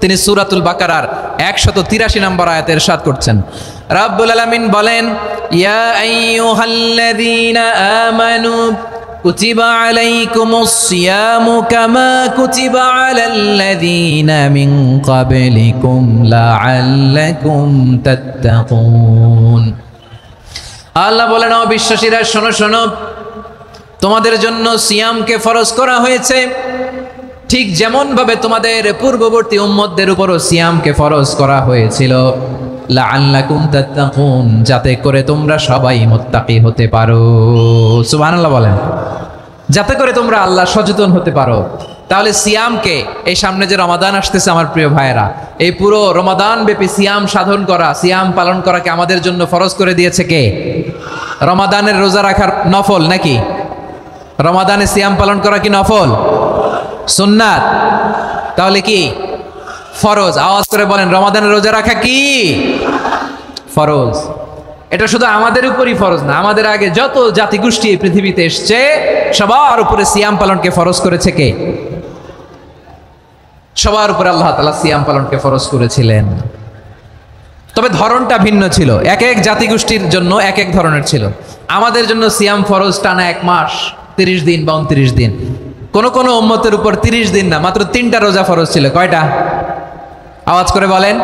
তিনি সূরাতুল বাকারার 183 নম্বর আয়াতে ইরশাদ করছেন, রাব্বুল আলামিন বলেন, ইয়া আইয়ুহাল্লাযীনা আমানু কুতিবা আলাইকুমুস সিয়ামু কামা কুতিবা আলাল্লাযীনা মিন ক্বাবলিকুম লাআল্লাকুম তাত্তাকুন। আল্লাহ বলেন, ও বিশ্বাসীরা শোনো শোনো, তোমাদের জন্য সিয়ামকে ফরজ করা হয়েছে, ঠিক যেমন ভাবে তোমাদের পূর্ববর্তী উম্মতদের উপরও সিয়ামকে ফরজ করা হয়েছিল, লাআল্লাকুম তাত্তাকুন, যাতে করে তোমরা সবাই মুত্তাকি হতে পারো। সুবহানাল্লাহ বলেন, যাতে করে তোমরা আল্লাহ সচেতন হতে পারো। তাহলে সিয়ামকে, এই সামনে যে রমাদান আসতেছে আমার প্রিয় ভাইয়েরা, এই পুরো রমাদান ব্যাপী সিয়াম সাধন করা, সিয়াম পালন করাকে আমাদের জন্য ফরজ করে দিয়েছে কে? রমাদানের রোজা রাখার নফল নাকি? রমাদানে সিয়াম পালন করা কি নফল? সুন্নাত? তাহলে কি ফরজ? আওয়াজ করে বলেন, রমাদানের রোজা রাখা কি ফরজ? এটা শুধু আমাদের উপরই ফরজ না, আমাদের আগে যত জাতিগোষ্ঠী এই পৃথিবীতে এসছে সবার উপরে সিয়াম পালনকে ফরজ করেছে কে? সবার উপরে আল্লাহ তাআলা সিয়াম পালনকে ফরজ করেছিলেন। তবে ধরনটা ভিন্ন ছিল, এক এক জাতিগোষ্ঠীর জন্য এক এক ধরনের ছিল। আমাদের জন্য সিয়াম ফরজ টানা 1 মাস 30 দিন বা 29 দিন। কোন কোন উম্মতের উপর 30 দিন না, মাত্র 3টা রোজা ফরজ ছিল। কয়টা? আওয়াজ করে বলেন।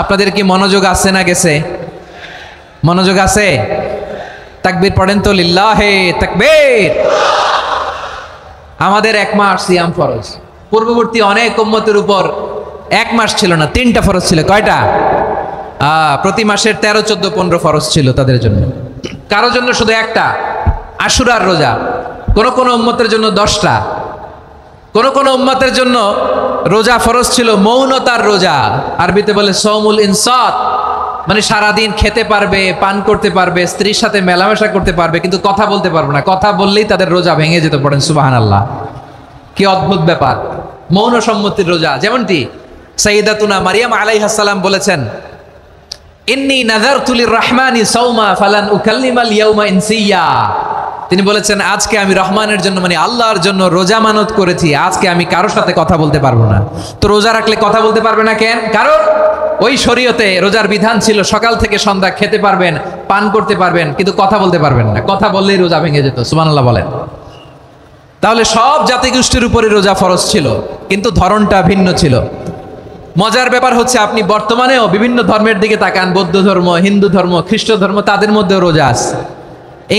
আপনাদের কি মনোযোগ আছে না গেছে? মনোযোগ আছে? তাকবীর পড়েন তো, লিল্লাহে তাকবীর। আমাদের 1 মাস সিয়াম ফরজ, পূর্ববর্তী অনেক উম্মতের উপর 1 মাস ছিল না, 3টা ফরজ ছিল। কয়টা? প্রতি মাসের 13, 14, 15 ফরজ ছিল তাদের জন্য। কারো জন্য শুধু একটা, আশুরার রোজা। কোন কোন উম্মতের জন্য 10টা। কোন কোন উম্মতের জন্য রোজা ফরজ ছিল মৌনতার রোজা, আরবিতে বলে সৌমুল ইনসাত, মানে সারাদিন খেতে পারবে, পান করতে পারবে, স্ত্রীর সাথে মেলামেশা করতে পারবে, কিন্তু কথা বলতে পারবে না। কথা বললেই তাদের রোজা ভেঙে যেত। পড়েন সুবহানাল্লাহ। কি অদ্ভুত ব্যাপার! মৌন সম্মতির রোজা। যেমনটি সাইয়্যিদাতুনা মারিয়াম আলাইহিস সালাম বলেছেন, ইন্নী নাযারতু লির-রাহমানি সাওমা ফালান উকাল্লিমাল ইয়াওমা ইনসিয়া। তিনি বলেছেন, আজকে আমি রহমানের জন্য, মানে আল্লাহর জন্য রোজা মানত করেছি, আজকে আমি কারোর সাথে কথা বলতে পারবো না। তো রোজা রাখলে কথা বলতে পারবে না কেন? কারণ ওই শরীয়তে রোজার বিধান ছিল সকাল থেকে সন্ধ্যা খেতে পারবেন, পান করতে পারবেন, কিন্তু কথা বলতে পারবেন না। কথা বললেই রোজা ভেঙে যেত। সুবহানাল্লাহ বলেন। তাহলে সব জাতিগোষ্ঠীর উপরে রোজা ফরজ ছিল, কিন্তু ধরনটা ভিন্ন ছিল। মজার ব্যাপার হচ্ছে, আপনি বর্তমানেও বিভিন্ন ধর্মের দিকে তাকান, বৌদ্ধ ধর্ম, হিন্দু ধর্ম, খ্রিস্ট ধর্ম, তাদের মধ্যেও রোজা আছে।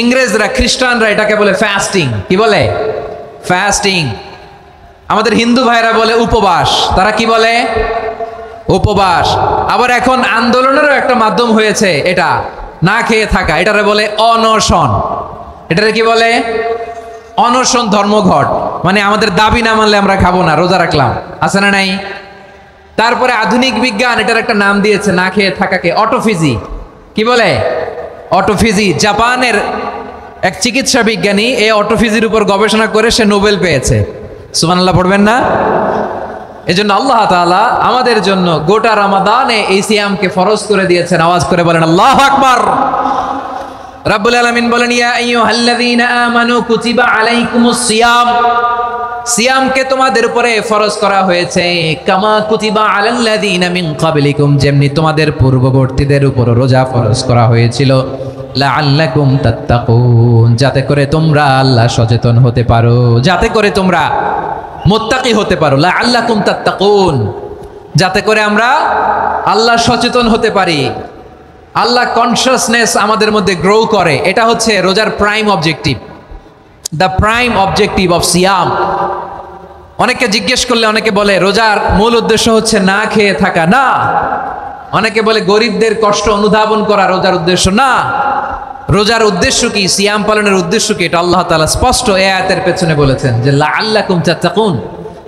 ইংরেজরা, খ্রিস্টানরা এটাকে বলে ফাস্টিং। কি বলে? ফাস্টিং। আমাদের হিন্দু ভাইরা বলে উপবাস, তারা কি বলে? উপবাস। আবার এখন আন্দোলনেরও একটা মাধ্যম হয়েছে এটা, না খেয়ে থাকা, এটারে বলে অনশন। এটারে কি বলে? অনশন ধর্মঘট। মানে আমাদের দাবি না মানলে আমরা খাবো না, রোজা রাখলাম, আছে না নাই? তারপরে আধুনিক বিজ্ঞান এটার একটা নাম দিয়েছে না খেয়ে থাকাকে, অটোফিজি। কি বলে? অটোফিজি। জাপানের এক চিকিৎসা বিজ্ঞানী এই অটোফিজির উপর গবেষণা করে সে নোবেল পেয়েছে। সুবহানাল্লাহ পড়বেন না? এজন্য আল্লাহ তাআলা আমাদের জন্য গোটা রমাদানে এই সিয়ামকে ফরজ করে দিয়েছেন। আওয়াজ করে বলেন আল্লাহু আকবার। রাব্বুল আলামিন বলেন, ইয়া আইয়ুহাল্লাযীনা আমানু কুতিবা আলাইকুমুস সিয়াম, সিয়ামকে তোমাদের উপরে ফরজ করা হয়েছে, কামা কুতিবা আলাল্লাযীনা মিন ক্বাবলিকুম, যেমনি তোমাদের পূর্ববর্তীদের উপর রোজা ফরজ করা হয়েছিল, লাআল্লাকুম তাত্তাকুন, যাতে করে তোমরা আল্লাহ সচেতন হতে পারো, যাতে করে তোমরা মুত্তাকি হতে পারো। লাআল্লাকুম তাত্তাকুন, যাতে করে আমরা আল্লাহ সচেতন হতে পারি, আল্লাহ কনসিয়াসনেস আমাদের মধ্যে গ্রো করে। এটা হচ্ছে রোজার prime objective, the prime objective of সিয়াম। অনেকে জিজ্ঞেস করলে অনেকে বলে রোজার মূল উদ্দেশ্য হচ্ছে না খেয়ে থাকা। না। অনেকে বলে গরিবদের কষ্ট অনুধাবন করা রোজার উদ্দেশ্য। না। রোজার উদ্দেশ্য কি, সিয়াম পালনের উদ্দেশ্য কি, এটা আল্লাহ তাআলা স্পষ্ট এই আয়াতের পেছনে বলেছেন যে লাআল্লাকুম তাত্তাকুন,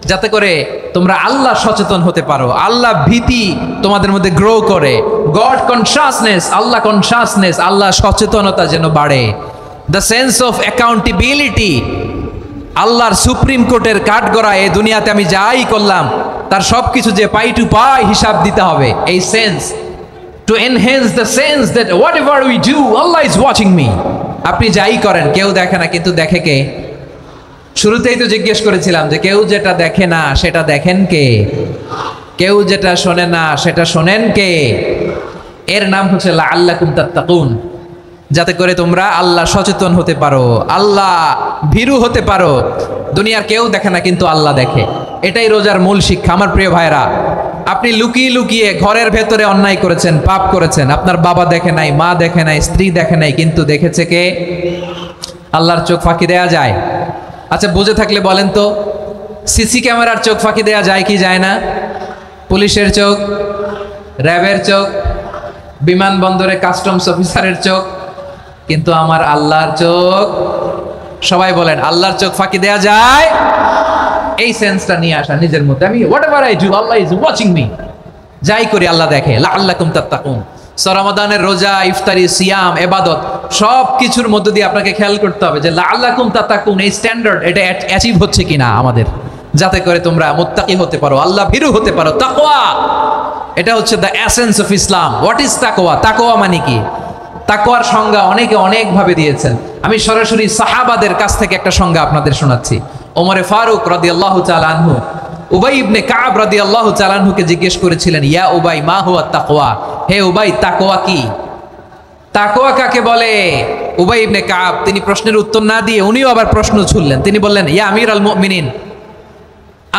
যাতে করে তোমরা আল্লাহ সচেতন হতে পারো, আল্লাহ ভীতি তোমাদের মধ্যে গ্রো করে, গড কনসিয়াসনেস, আল্লাহ কনসিয়াসনেস, আল্লাহ সচেতনতা যেন বাড়ে, দ্য সেন্স অফ অ্যাকাউন্টেবিলিটি, আল্লাহর সুপ্রিম কোর্টের কাঠগড়া এই দুনিয়াতে আমি যাই করলাম তার সবকিছু যে পাই টু পাই হিসাব দিতে হবে, এই sense, to enhance the sense that what ever we do Allah is watching me. আপনি যাই করেন কেউ দেখে না, কিন্তু দেখে কে? শুরুতেই তো জিজ্ঞেস করেছিলাম যে কেউ যেটা দেখে না সেটা দেখেন কে? কেউ যেটা শোনে না সেটা শোনেন কে? এর নাম হচ্ছে লাআল্লাকুম তাত্তাকুন, যাতে করে তোমরা আল্লাহ সচেতন হতে পারো, আল্লাহ ভীরু হতে পারো। দুনিয়ার কেউ দেখে না, কিন্তু আল্লাহ দেখে। এটাই রোজার মূল শিক্ষা। আমার প্রিয় ভাইরা, আপনি লুকিয়ে লুকিয়ে ঘরের ভেতরে অন্যায় করেছেন, পাপ করেছেন, আপনার বাবা দেখে নাই, মা দেখে নাই, স্ত্রী দেখে নাই, কিন্তু দেখেছে কে? আল্লাহর চোখ ফাঁকি দেয়া যায়? আচ্ছা, বুঝে থাকলে বলেন তো, সিসি ক্যামেরার চোখ ফাঁকি দেয়া যায় কি যায় না? পুলিশের চোখ, র্যাবের চোখ, বিমানবন্দরে কাস্টমস অফিসারের চোখ, কিন্তু আমার আল্লাহর চোখ? সবাই বলেন আল্লাহর চোখ ফাঁকি দেয়া যায়? এই সেন্সটা নিয়ে আসা নিজের মধ্যে, আমি whatever I do Allah is watching me, যাই করি আল্লাহ দেখে। লাআল্লাকুম তাত্তাকুন। রমাদানের রোজা, ইফতারি, সিয়াম, ইবাদত সব কিছুর মধ্য দিয়ে আপনাকে খেয়াল করতে হবে যে লাআল্লাকুম তাত্তাকুন এই স্ট্যান্ডার্ড এটা অ্যাচিভ হচ্ছে কিনা আমাদের, যাতে করে তোমরা মুত্তাকি হতে পারো, আল্লাহ ভীরু হতে পারো। তাকওয়া, এটা হচ্ছে the essence of Islam. What is তাকওয়া? তাকওয়া মানে কি? তাকওয়ার সংজ্ঞা অনেকে অনেক ভাবে দিয়েছেন। আমি সরাসরি সাহাবাদের কাছ থেকে একটা সংজ্ঞা আপনাদের শোনাচ্ছি। ওমরে ফারুক রাদিয়াল্লাহু তাআলা আনহু উবাই ইবনে কাব রাদিয়াল্লাহু তাআলা আনহুকে জিজ্ঞেস করেছিলেন, ইয়া উবাই মা হুয়া তাকওয়া, হে উবাই তাকওয়া কি? তাকওয়া কাকে বলে? উবাই ইবনে কাব তিনি প্রশ্নের উত্তর না দিয়ে উনিও আবার প্রশ্ন ছুড়লেন। তিনি বললেন, ইয়া আমিরুল মুমিনিন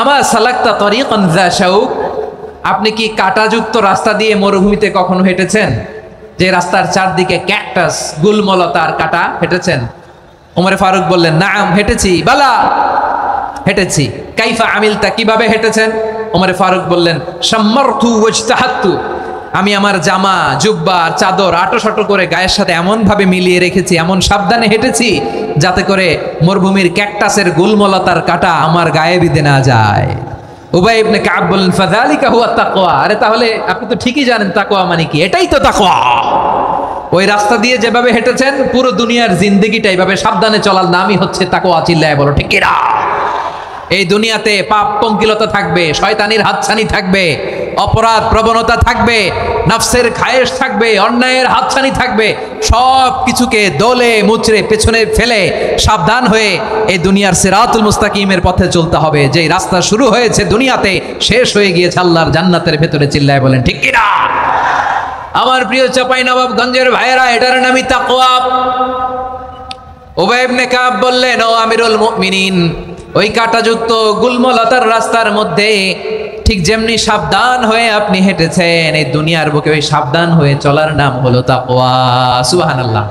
আমা সালাকতা তরিকান যা শাউক, আপনি কি কাঁটাযুক্ত রাস্তা দিয়ে মরুভূমিতে কখনো হেঁটেছেন? যে রাস্তার চারদিকে ক্যাকটাস, গুলমলতার কাঁটা, হেঁটেছেন? ওমরে ফারুক বললেন, নাম হেঁটেছি। বালা, হেঁটেছি। কাইফা আমিলতা, কিভাবে হেঁটেছেন? ওমরে ফারুক বললেন, শাম্মারতু ওয়াজতাহাত্তু, আমি আমার জামা, জুব্বা, চাদর আটোসাটো করে গায়ের সাথে এমন ভাবে মিলিয়ে রেখেছি, এমন সাবধানে হেঁটেছি যাতে করে মরুভূমির ক্যাকটাসের গুলমলতার কাঁটা আমার গায়ে বিঁধে না যায়। উবাই ইবনে কাব বললেন, ফাযালিকা হুয়া তাকওয়া, আরে তাহলে আপনি তো ঠিকই জানেন তাকওয়া মানে কি, এটাই তো তাকওয়া। ওই রাস্তা দিয়ে যেভাবে হেঁটেছেন পুরো দুনিয়ার জিন্দেগিটা এইভাবে সাবধানে চলার নামই হচ্ছে তাকওয়া। চিল্লায় বলো ঠিক কিনা? এই দুনিয়াতে পাপ পঙ্কিলতা থাকবে, শয়তানির হাতছানি থাকবে, অপরাধ প্রবণতা থাকবে, নফসের খায়েশ থাকবে, অন্যায়ের হাতছানি থাকবে, সব কিছুকে দোলে মুচড়ে পেছনে ফেলে সাবধান হয়ে এই দুনিয়ার সিরাতুল মুস্তাকিমের পথে চলতে হবে। যেই রাস্তা শুরু হয়েছে দুনিয়াতে, শেষ হয়ে গিয়েছে আল্লাহর জান্নাতের ভেতরে। চিল্লায় বলেন ঠিক কিনা? আমার প্রিয় চাঁপাইনবাবগঞ্জের ভাইয়েরা, এটার নামই তাকওয়া। উবাই ইবনে কাব বললেন, ও আমিরুল মুমিনিন, ওই কাঁটাযুক্ত গুলমলতার রাস্তার মধ্যে ঠিক যেমনি সাবধান হয়ে আপনি হেঁটেছেন, এই দুনিয়ার বুকে ওই সাবধান হয়ে চলার নাম হলো তাকওয়া। সুবহানাল্লাহ।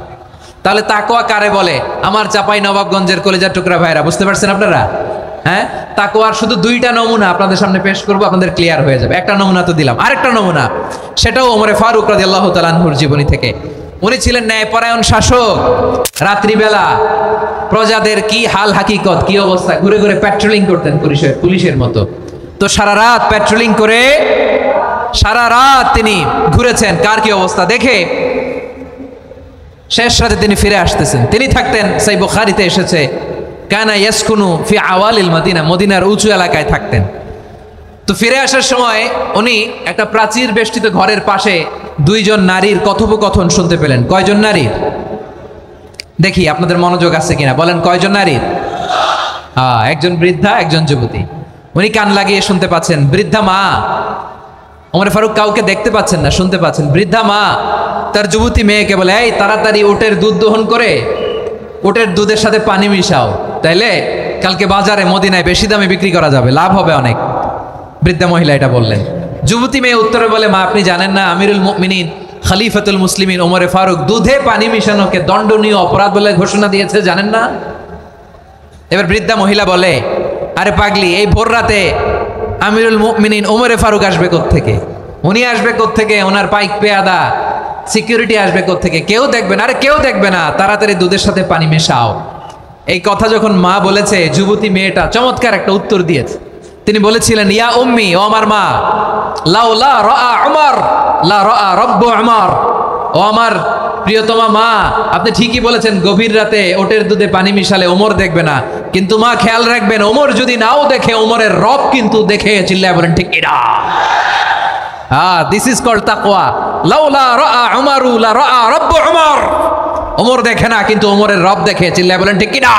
তাহলে তাকওয়া কারে বলে? আমার চাঁপাইনবাবগঞ্জের কলেজার টুকরা ভাইরা, বুঝতে পারছেন আপনারা? হ্যাঁ, তাকওয়ার শুধু দুইটা নমুনা আপনাদের সামনে পেশ করব, আপনাদের ক্লিয়ার হয়ে যাবে। একটা নমুনা তো দিলাম, আরেকটা নমুনা, সেটাও ওমরে ফারুক রাদিয়াল্লাহু তাআলা আনহুর জীবনী থেকে। উনি ছিলেন ন্যায়পরায়ণ শাসক। রাত্রিবেলা প্রজাদের কি হাল হাকিকত, কি অবস্থা, ঘুরে ঘুরে প্যাট্রোলিং করতেন পুলিশের মতো। তো সারা রাত প্যাট্রোলিং করে সারা রাত তিনি ঘুরেছেন কার কি অবস্থা দেখে। শেষ রাতে তিনি ফিরে আসতেছেন। তিনি থাকতেন, সেই বুখারীতে এসেছে, কানা ইয়াসকুনু ফি আওয়ালিল মদিনা, মদিনার উঁচু এলাকায় থাকতেন। তো ফিরে আসার সময় উনি একটা প্রাচীর বেষ্টিত ঘরের পাশে দুইজন নারীর কথোপকথন শুনতে পেলেন। কয়জন নারীর? দেখি আপনাদের মনোযোগ আছে কিনা, বলেন কয়জন নারীর? একজন বৃদ্ধা, একজন যুবতী। উনি কান লাগিয়ে শুনতে পাচ্ছেন। বৃদ্ধা মা, ওমর ফারুক কাউকে দেখতে পাচ্ছেন না, শুনতে পাচ্ছেন। বৃদ্ধা মা তার যুবতী মেয়েকে বলে, এই তাড়াতাড়ি উটের দুধ দহন করে উটের দুধের সাথে পানি মিশাও, তাইলে কালকে বাজারে মদিনায় বেশি দামে বিক্রি করা যাবে, লাভ হবে অনেক। বৃদ্ধা মহিলা এটা বললেন। যুবতী মেয়ে উত্তরে বলে, মা আপনি জানেন না আমিরুল মুমিনিন খলিফাতুল মুসলিমিন ওমরে ফারুক দুধে পানি মিশানোকে দণ্ডনীয় অপরাধ বলে ঘোষণা দিয়েছে, জানেন না? এবার বৃদ্ধা মহিলা বলে, আরে পাগলি, এই ভোর রাতে আমিরুল মুমিনিন ওমরে ফারুক আসবে কোত্থেকে? উনি আসবে কোত্থেকে? ওনার পাইক পেয়াদা সিকিউরিটি আসবে কোত্থেকে? কেউ দেখবে না। আরে কেউ দেখবে না, তাড়াতাড়ি দুধের সাথে পানি মেশাও। এই কথা যখন মা বলেছে, যুবতী মেয়েটা চমৎকার একটা উত্তর দিয়েছে। তিনি বলেছিলেন, ইয়া উম্মি, ও আমার মা, লাউলা রাআ উমর লা রাআ রব্বু উমর, ও আমার প্রিয়তমা মা, আপনি ঠিকই বলেছেন, গভীর রাতে ওটের দুধে পানি মিশালে ওমর দেখবে না, কিন্তু মা খেয়াল রাখবেন, ওমর যদি নাও দেখে, ওমরের রব কিন্তু দেখে। চিল্লায় বলেন ঠিক কিনা? দিস ইজ কল্ড তাকওয়া। লাউলা রাআ উমরু লা রাআ রব্বু উমর, ওমর দেখে না কিন্তু ওমরের রব দেখে। চিল্লায় বলেন ঠিক কিনা?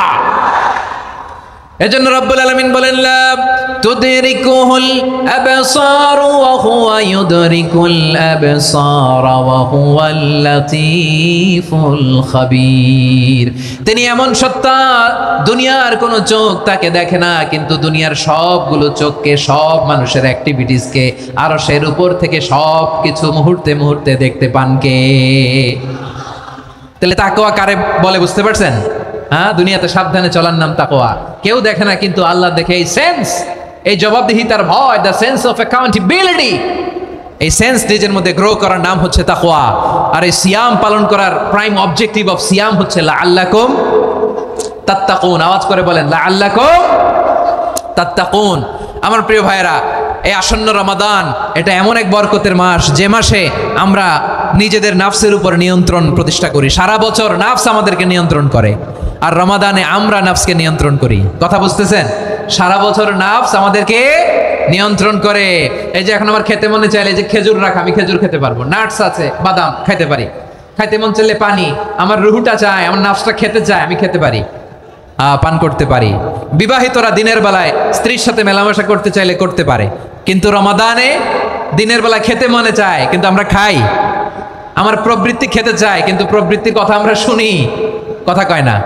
এজন্য রব্বুল আলামিন বলেন, লা তুদরিকুহুল আবসার ওয়া হুয়া ইউদরিকুল আবসার ওয়া হুয়াল লাতীফুল খাবীর। তিনি এমন সত্তা, দুনিয়ার কোনো চোখ তাকে দেখে না, কিন্তু দুনিয়ার সবগুলো চোখকে, সব মানুষের অ্যাক্টিভিটিসকে আরশের উপর থেকে সব কিছু মুহূর্তে মুহূর্তে দেখতে পান কে? তাহলে তাকওয়া কারে বলে বুঝতে পারছেন? দুনিয়াতে সাবধানে চলার নাম তাকওয়া। কেউ দেখে না কিন্তু আল্লাহ দেখে। এই সেন্স, এই জবাবদিহিতার ভয়, দ্য সেন্স অফ অ্যাকাউন্টেবিলিটি, এই সেন্স নিজের মধ্যে গ্রো করার নাম হচ্ছে তাকওয়া। আর এই সিয়াম পালন করার প্রাইম অবজেক্টিভ অফ সিয়াম হচ্ছে লাআল্লাকুম তাত্তাকুন। আওয়াজ করে বলেন, লাআল্লাকুম তাত্তাকুন। আমার প্রিয় ভাইয়েরা, এই আসন্ন রমাদান, এটা এমন এক বরকতের মাস, যে মাসে আমরা নিজেদের নাফসের উপর নিয়ন্ত্রণ প্রতিষ্ঠা করি। সারা বছর নাফস আমাদেরকে নিয়ন্ত্রণ করে, আর রমাদানে আমরা নাফসকে নিয়ন্ত্রণ করি। কথা বুঝতেছেন? সারা বছর নাফস আমাদেরকে নিয়ন্ত্রণ করে। এই যে এখন আমার খেতে মনে চাইলে, যে খেজুর রাখা, আমি খেজুর খেতে পারবো, নাটস আছে, বাদাম খাইতে পারি। খাইতে মন চাইলে পানি, আমার রুহুটা চায়, আমার নাফসটা খেতে চায়, আমি খেতে পারি, পান করতে পারি। বিবাহিতরা দিনের বেলায় স্ত্রীর সাথে মেলামেশা করতে চাইলে করতে পারে, কিন্তু রমাদানে দিনের বেলা খেতে মনে চায় কিন্তু আমরা খাই। আমার প্রবৃত্তি খেতে চায় কিন্তু প্রবৃত্তির কথা আমরা শুনি, কথা কয় না।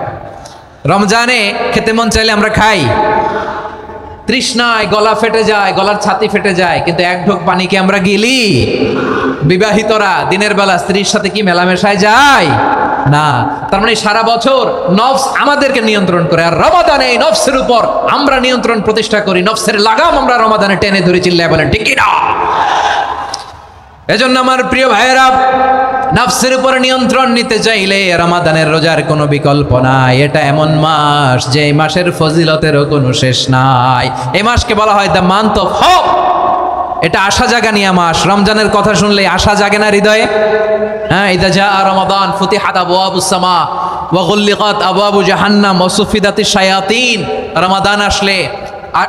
রমজানে খেতে মন চাইলে আমরা খাই, তৃষ্ণায় গলা ফেটে যায়, গলার ছাতি ফেটে যায়, কিন্তু এক ঢোক পানিকে আমরা গিলি। বিবাহিতরা দিনের বেলা স্ত্রীর সাথে কি মেলামেশায় যায় না? তার মানে সারা বছর নফস আমাদেরকে নিয়ন্ত্রণ করে, আর রমাদানে এই নফসের উপর আমরা নিয়ন্ত্রণ প্রতিষ্ঠা করি। নফসের লাগাম আমরা রমাদানে টেনে ধরে। চিল্লায় বলেন ঠিক কিনা? এজন্য আমার প্রিয় ভাইয়েরা, নফসের উপর নিয়ন্ত্রণ নিতে চাইলে রমাদানের রোজার কোনো বিকল্প নাই। এটা এমন মাস যে এই মাসের ফজিলতেরও কোনো শেষ নাই। এই মাসকে বলা হয় দ্য মান্থ অফ হোপ। এটা আশা জাগানিয়া মাস। রমজানের কথা শুনলে আশা জাগে না হৃদয়ে? ইদা জাআ রমাদান ফুতিহাত আবওয়াবুস সামা ওয়া গুল্লিকাত আবওয়াবু জাহান্নাম ওয়া সুফিদাতিশ শায়াতিন। রমাদান আসলে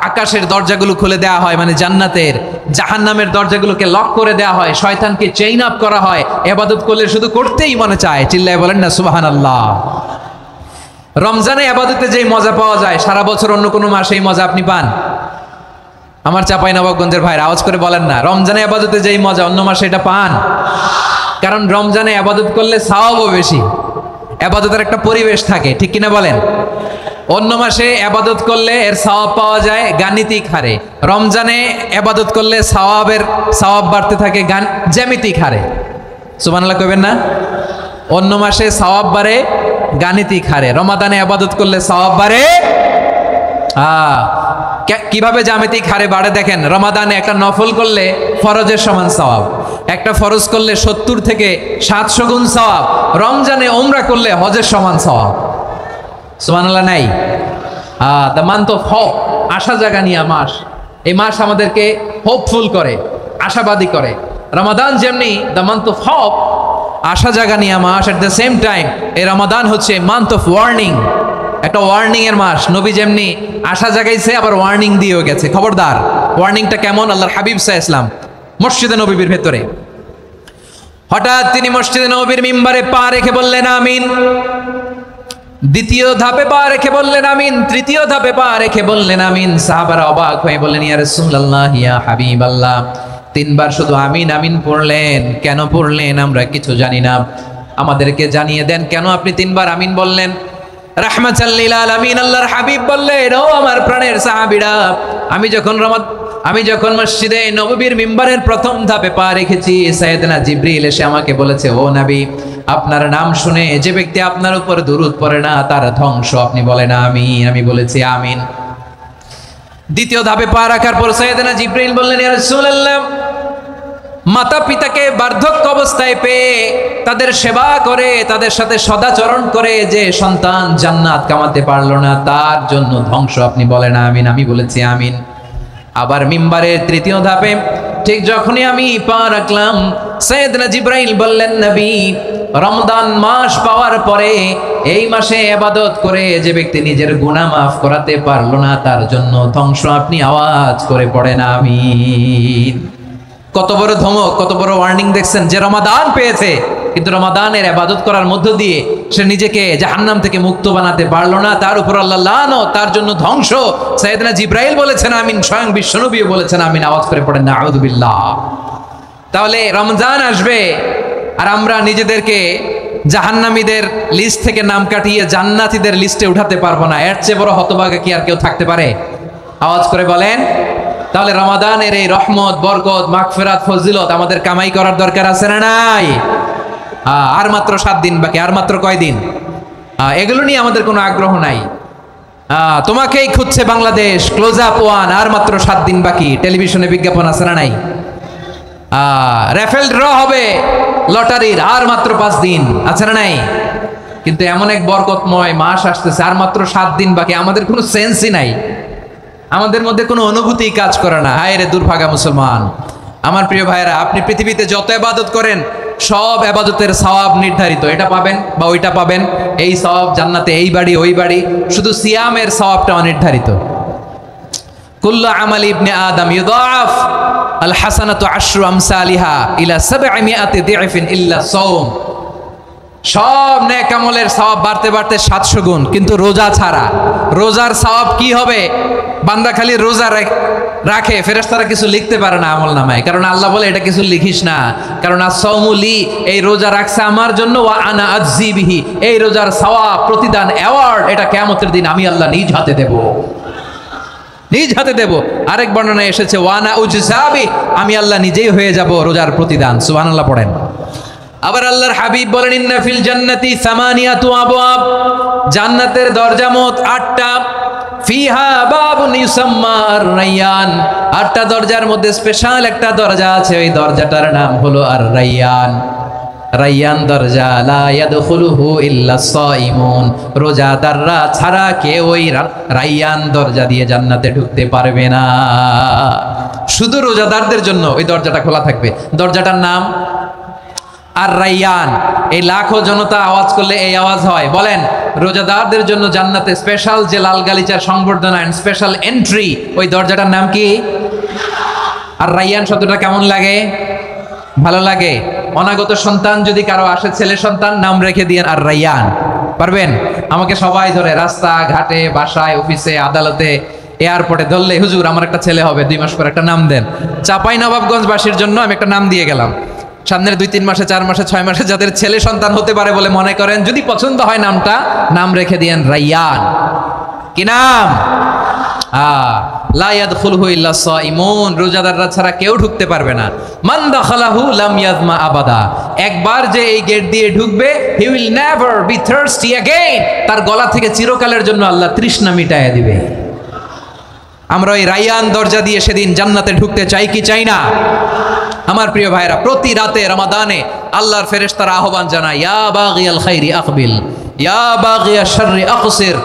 আকাশের দরজাগুলো খুলে দেওয়া হয়, মানে জান্নাতের। জাহান্নামের দরজাগুলোকে লক করে দেওয়া হয়, শয়তানকে চেইন আপ করা হয়। ইবাদত করলে শুধু করতেই মনে চায়। চিল্লায় বলেন না সুবহানাল্লাহ। রমজানে ইবাদতে যেই মজা পাওয়া যায়, সারা বছর অন্য কোনো মাসে এই মজা আপনি পান? আমার চাঁপাইনবাবগঞ্জের ভাইরা আওয়াজ করে বলেন না, রমজানে ইবাদতে যেই মজা অন্য মাসে এটা পান? কারণ রমজানে ইবাদত করলে সওয়াবও বেশি, ইবাদতের একটা পরিবেশ থাকে, ঠিক কিনা বলেন? অন্য মাসে ইবাদত করলে এর সওয়াব পাওয়া যায় গাণিতিক হারে, রমজানে ইবাদত করলে সওয়াব বাড়তে থাকে জ্যামিতিক হারে। সুবহানাল্লাহ কইবেন না? অন্য মাসে সওয়াব বাড়ে গাণিতিক হারে, রমাদানে ইবাদত করলে সওয়াব বাড়ে কিভাবে জ্যামিতিক হারে বাড়ে দেখেন। রমাদানে একটা নফল করলে ফরজের সমান সওয়াব, একটা ফরজ করলে 70 থেকে 700 গুণ সওয়াব, রমজানে ওমরা করলে হজের সমান সওয়াব। সুবহানাল্লাহ নাই? দ্য মান্থ অফ হোপ, আশা জাগানিয়া মাস। এই মাস আমাদেরকে হোপফুল করে, আশাবাদী করে। রমাদান যেমনি দ্য মান্থ অফ হোপ, আশা জাগানিয়া মাস, এট দ্য সেম টাইম এই রমাদান হচ্ছে মান্থ অফ ওয়ার্নিং, একটা ওয়ার্নিং এর মাস। নবী যেমনি আশা জাগাইছে আবার ওয়ার্নিং দিয়েও গেছে, খবরদার। ওয়ার্নিংটা কেমন? আল্লাহর হাবিব সাল্লাল্লাহু আলাইহি ওয়াসাল্লাম মসজিদে নববীর ভেতরে হঠাৎ তিনি মসজিদে নববীর মিম্বারে পা রেখে বললেন আমিন। দ্বিতীয় ধাপে পা রেখে বললেন আমিন, তৃতীয় ধাপে পা রেখে বললেন আমিন। সাহাবারা অবাক হয়ে বললেন ইয়া রাসূলুল্লাহ, ইয়া হাবিবাল্লাহ, 3 বার শুধু আমিন আমিন পড়লেন, কেন পড়লেন আমরা কিছু জানি না, আমাদেরকে জানিয়ে দেন কেন আপনি 3 বার আমিন বললেন। রাহমাতাল লিল আলামিন আল্লাহর হাবিব বললেন, ও আমার প্রাণের সাহাবীরা, আমি যখন মসজিদে নববীর মিম্বারের প্রথম ধাপে পা রেখেছি, সাইয়েদনা জিবরিল এসে আমাকে বলেছে, ও নবী, আপনার নাম শুনে যে ব্যক্তি আপনার উপর দুরূদ পড়ে না তার ধ্বংস। আপনি বলেন আমিন। আমি বলেছি আমিন। দ্বিতীয় ধাপে পা রাখার পর সাইয়েদনা জিবরিল বললেন, ইয়া রাসূলুল্লাহ, মাতা পিতাকে বার্ধক্য অবস্থায় পেয়ে তাদের সেবা করে, তাদের সাথে সদাচরণ করে যে সন্তান জান্নাত কামাতে পারলো না, তার জন্য ধ্বংস। আপনি বলেন আমিন। আমি বলেছি আমিন। আবার মিম্বারের তৃতীয় ধাপে ঠিক যখনই আমি পা রাখলাম, সাইয়েদনা জিবরাইল বললেন, নবী, রমজান মাস পাওয়ার পরে এই মাসে ইবাদত করে যে ব্যক্তি নিজের গুনাহ মাফ করাতে পারলো না, তার জন্য ধ্বংস। আপনি আওয়াজ করে পড়েন আমিন। কত বড় ধমক, কত বড় ওয়ার্নিং দেখছেন। যে রমাদান পেয়েছে কিন্তু রমাদানের ইবাদত করার মধ্য দিয়ে সে নিজেকে জাহান্নাম থেকে মুক্ত বানাতে পারলো না, তার উপর আল্লাহ লানত, তার জন্য ধ্বংস। সাইয়েদনা জিবরাইল বলেছেন আমিন, স্বয়ং বিশ্বনবীও বলেছেন আমিন। আওয়াজ করে পড়েন না আউযু বিল্লাহ। তাহলে রমজান আসবে আর আমরা নিজেদেরকে জাহান্নামীদের লিস্ট থেকে নাম কাটিয়ে জান্নাতীদের লিস্টে উঠাতে পারবো না। এর চেয়ে বড় হতভাগা কি আর কেউ থাকতে পারে? আওয়াজ করে বলেন। তাহলে রমাদানের এই রহমত, বরকত, মাগফিরাত, ফজিলত আমাদের কামাই করার দরকার আছে না নাই? আর মাত্র 7 দিন বাকি। আর মাত্র কয় দিন? এগুলো নিয়ে আমাদের কোনো আগ্রহ নাই। তোমাকেই খুঁজছে বাংলাদেশ, ক্লোজ আপ 1, আর মাত্র 7 দিন বাকি। টেলিভিশনে বিজ্ঞাপন আছে না নাই? রেফেল ড্র হবে লটারির, আর মাত্র 5 দিন, আছে না নাই? কিন্তু এমন এক বরকতময় মাস আসতেছে, আর মাত্র 7 দিন বাকি। আমাদের কোনো সেন্সই নাই, আমাদের মধ্যে কোনো অনুভূতি কাজ করে না। হায় রে দুর্ভাগা মুসলমান। আমার প্রিয় ভাইয়েরা, আপনি পৃথিবীতে যত ইবাদত করেন সব ইবাদতের সওয়াব নির্ধারিত। এটা পাবেন বা ওইটা পাবেন, এই সওয়াব জান্নাতে, এই বাড়ি ওই বাড়ি। শুধু সিয়ামের সওয়াবটা অনির্ধারিত। কুল্লু আমালি ইবনে আদম ইউদাআফ আল হাসানাতু আশরু আমসালিহা ইলা 700 দিআফিন ইল্লা সাওম। সব নেক আমলের সওয়াব বাড়তে বাড়তে 700 গুণ, কিন্তু রোজা ছাড়া। রোজার সওয়াব কি হবে? বান্দা খালি রোজা রাখে, ফেরেশতারা কিছু লিখতে পারে না আমলনামায়, কারণ আল্লাহ বলে এটা কিছু লিখিস না, কারণ আস-সাওমু লি, এই রোজা রাখছে আমার জন্য, ওয়া আনা আজজি বিহি, এই রোজার সওয়াব, প্রতিদান, অ্যাওয়ার্ড এটা কিয়ামতের দিন আমি আল্লাহ নিজ হাতে দেব, নিজ হাতে দেব। আরেক বর্ণনায় এসেছে ওয়ানা উজসাবি, আমি আল্লাহ নিজেই হয়ে যাব রোজার প্রতিদান। সুবহানাল্লাহ পড়েন। আবার আল্লাহর হাবিব বলেন, ইন্না ফিল জান্নাতি 8 আবওয়াব, জান্নাতের দরজা মোট 8টা। ফিহা বাবুন ইউসাম্মা আর-রায়্যান, 8টা দরজার মধ্যে স্পেশাল একটা দরজা আছে, ওই দরজাটার নাম হলো আর-রায়্যান। রায়্যান দরজা, লা ইয়াদখুলুহু ইল্লা সাইমুন, রোজাদাররা ছাড়া কেউ ওই রায়্যান দরজা দিয়ে জান্নাতে ঢুকতে পারবে না। শুধু রোজাদারদের জন্য ওই দরজাটা খোলা থাকবে। দরজাটার নাম আর-রায়্যান। এই লাখো জনতা আওয়াজ করলে এই আওয়াজ হয়। বলেন, রোজাদারদের জন্য জান্নাতে স্পেশাল যে লাল গালিচার সংবর্ধনা এন্ড স্পেশাল এন্ট্রি, ওই দরজাটার নাম কি? আর-রায়্যান শব্দটা কেমন লাগে? ভালো লাগে। অনাগত সন্তান যদি কারো আসে, ছেলে সন্তান, নাম রেখে দিয়ে আর-রায়্যান। পারবেন? আমাকে সবাই ধরে রাস্তা ঘাটে, বাসায়, অফিসে, আদালতে, এয়ারপোর্টে ধরলে, হুজুর আমার একটা ছেলে হবে, 2 মাস পর একটা নাম দেন। চাঁপাইনবাবগঞ্জবাসীর জন্য আমি একটা নাম দিয়ে গেলাম। সামনের 2-3 মাসে, 4 মাসে, 6 মাসে যাদের ছেলে সন্তান হতে পারে বলে মনে করেন, যদি পছন্দ হয় নামটা, নাম রেখে দিয়েন রায়্যান। কি নাম? লা ইয়াদখুলুহু ইল্লা সাইমুন, রোজাদাররা ছাড়া কেউ ঢুকতে পারবে না। মান দাখালাহু লাম ইয়াজমা আবাদা, একবার যে এই গেট দিয়ে ঢুকবে, he will never be thirsty again, তার গলা থেকে চিরকালের জন্য আল্লাহ তৃষ্ণা মিটায়া দিবে। আমরা ওই রাইয়ান দরজা দিয়ে সেদিন জান্নাতে ঢুকতে চাই কি চাই না? আমার প্রিয় ভাইরা, প্রতি রাতে রমাদানে আল্লাহর ফেরেশতারা আহ্বান জানায়, ইয়া বাগিয়াল খাইরি আকবিল, ইয়া বাগিয়াশ শাররি আকসির,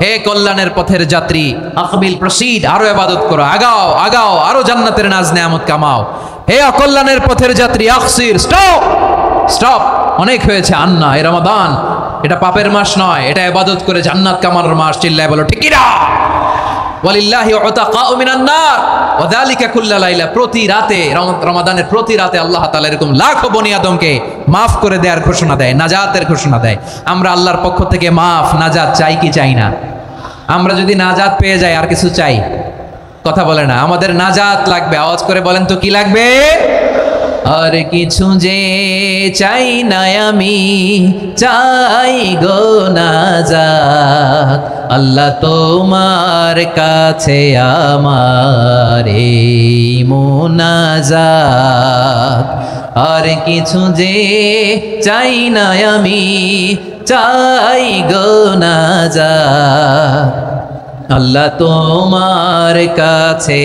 হে কল্যাণের পথের যাত্রী আকবিল, প্রসিড, আরো ইবাদত করো, আগাও আগাও, আরো জান্নাতের নাজ নেয়ামত কামাও। হে অকল্যাণের পথের যাত্রী আকসির, স্টপ স্টপ, অনেক হয়েছে, আন্না, এ রমাদান এটা পাপের মাস নয়, এটা ইবাদত করে জান্নাত কামানোর মাস। চিল্লায় বলো ঠিক কি না? ওয়ালিল্লাহি উতাকাউ মিনান নার ওয়া যালিকা কুল্লা লাইলা। প্রতি রাতে, রমাদানের প্রতি রাতে আল্লাহ তাআলা এরকম লাখো বনি আদমকে মাফ করে দেওয়ার ঘোষণা দেয়, নাজাতের ঘোষণা দেয়। আমরা আল্লাহর পক্ষ থেকে মাফ, নাজাত চাই কি চাই না? আমরা যদি নাজাত পেয়ে যাই আর কিছু চাই? কথা বলে না। আমাদের নাজাত লাগবে, আওয়াজ করে বলেন তো কি লাগবে? আর কিছু যে চাই না আমি, চাই গো নাজাত, আল্লাহ তোমার কাছে আমার এই মুনাজাত। আর কিছু যে চাই না আমি, চাই গো নাজাত, আল্লাহ তোমার কাছে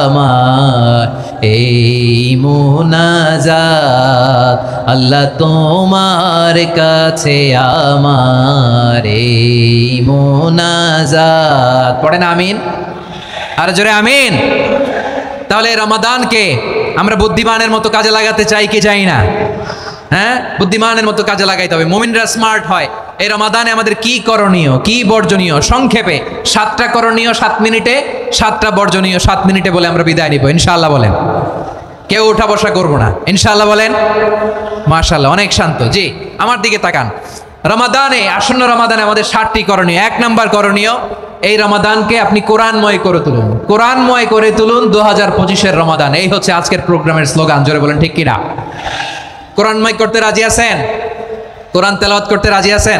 আমার এই মুনাজাত, আল্লাহ তোমার কাছে আমার এই মুনাজাত। পড়েন আমিন, আর জোরে আমিন। তাহলে রমাদানকে আমরা বুদ্ধিমানের মতো কাজে লাগাতে চাই কি চাই না? হ্যাঁ, বুদ্ধিমানের মতো কাজে লাগাইতে হবে। মুমিনরা স্মার্ট হয়। এই রমাদানে আমাদের কি করণীয়, কি বর্জনীয়, সংক্ষেপে 7টা করণীয় 7 মিনিটে, 7টা বর্জনীয় 7 মিনিটে বলে আমরা বিদায় নিব ইনশাআল্লাহ। বলেন, কেউ উঠা বসা করবো না ইনশাআল্লাহ। বলেন মাশাআল্লাহ, অনেক শান্ত। জি, আমার দিকে তাকান। রমাদানে, আসন্ন রমাদানে আমাদের 7টি করণীয়। 1 নাম্বার করণীয়, এই রমাদানকে আপনি কোরআনময় করে তুলুন। কোরআনময় করে তুলুন 2025-এর রমাদান। এই হচ্ছে আজকের প্রোগ্রামের স্লোগান। জোরে বলেন ঠিক কিনা? কোরআনময় করতে রাজি আছেন? কোরআন তেলাওয়াত করতে রাজি আছেন?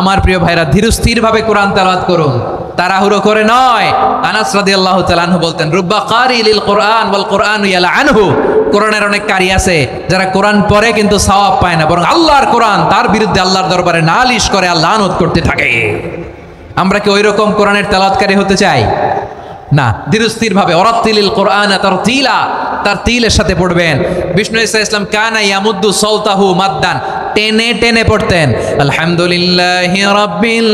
আমার প্রিয় ভাইরা, ধীরস্থির ভাবে কোরআন তেলাওয়াত করুন, তাড়াহুড়ো করে নয়। আনাস রাদিয়াল্লাহু তাআলা আনহু বলতেন, রুব্বা কারি লিল কোরআন ওয়াল কোরআনু ইয়ালআনহু। কোরআনের অনেক কারি আছে যারা কোরআন পড়ে কিন্তু সওয়াব পায় না, বরং আল্লাহর কোরআন তার বিরুদ্ধে আল্লাহর দরবারে নালিশ করে, আল্লাহ লানত করতে থাকে। আমরা কি ওই রকম কোরআনের তেলাওয়াতকারী হতে চাই? না। ধীরস্থির ভাবে, ওয়ারাত্তিলিল কোরআনা তারতিলা, তার তিলের সাথে পড়বেন। বিষ্ণু ইসা ইসলাম কানা ইয়ামুদ্দু সাওতাহু মাদ্দান, টেনে টেনে পড়তেন। আলহামদুলিল্লাহি রাব্বিল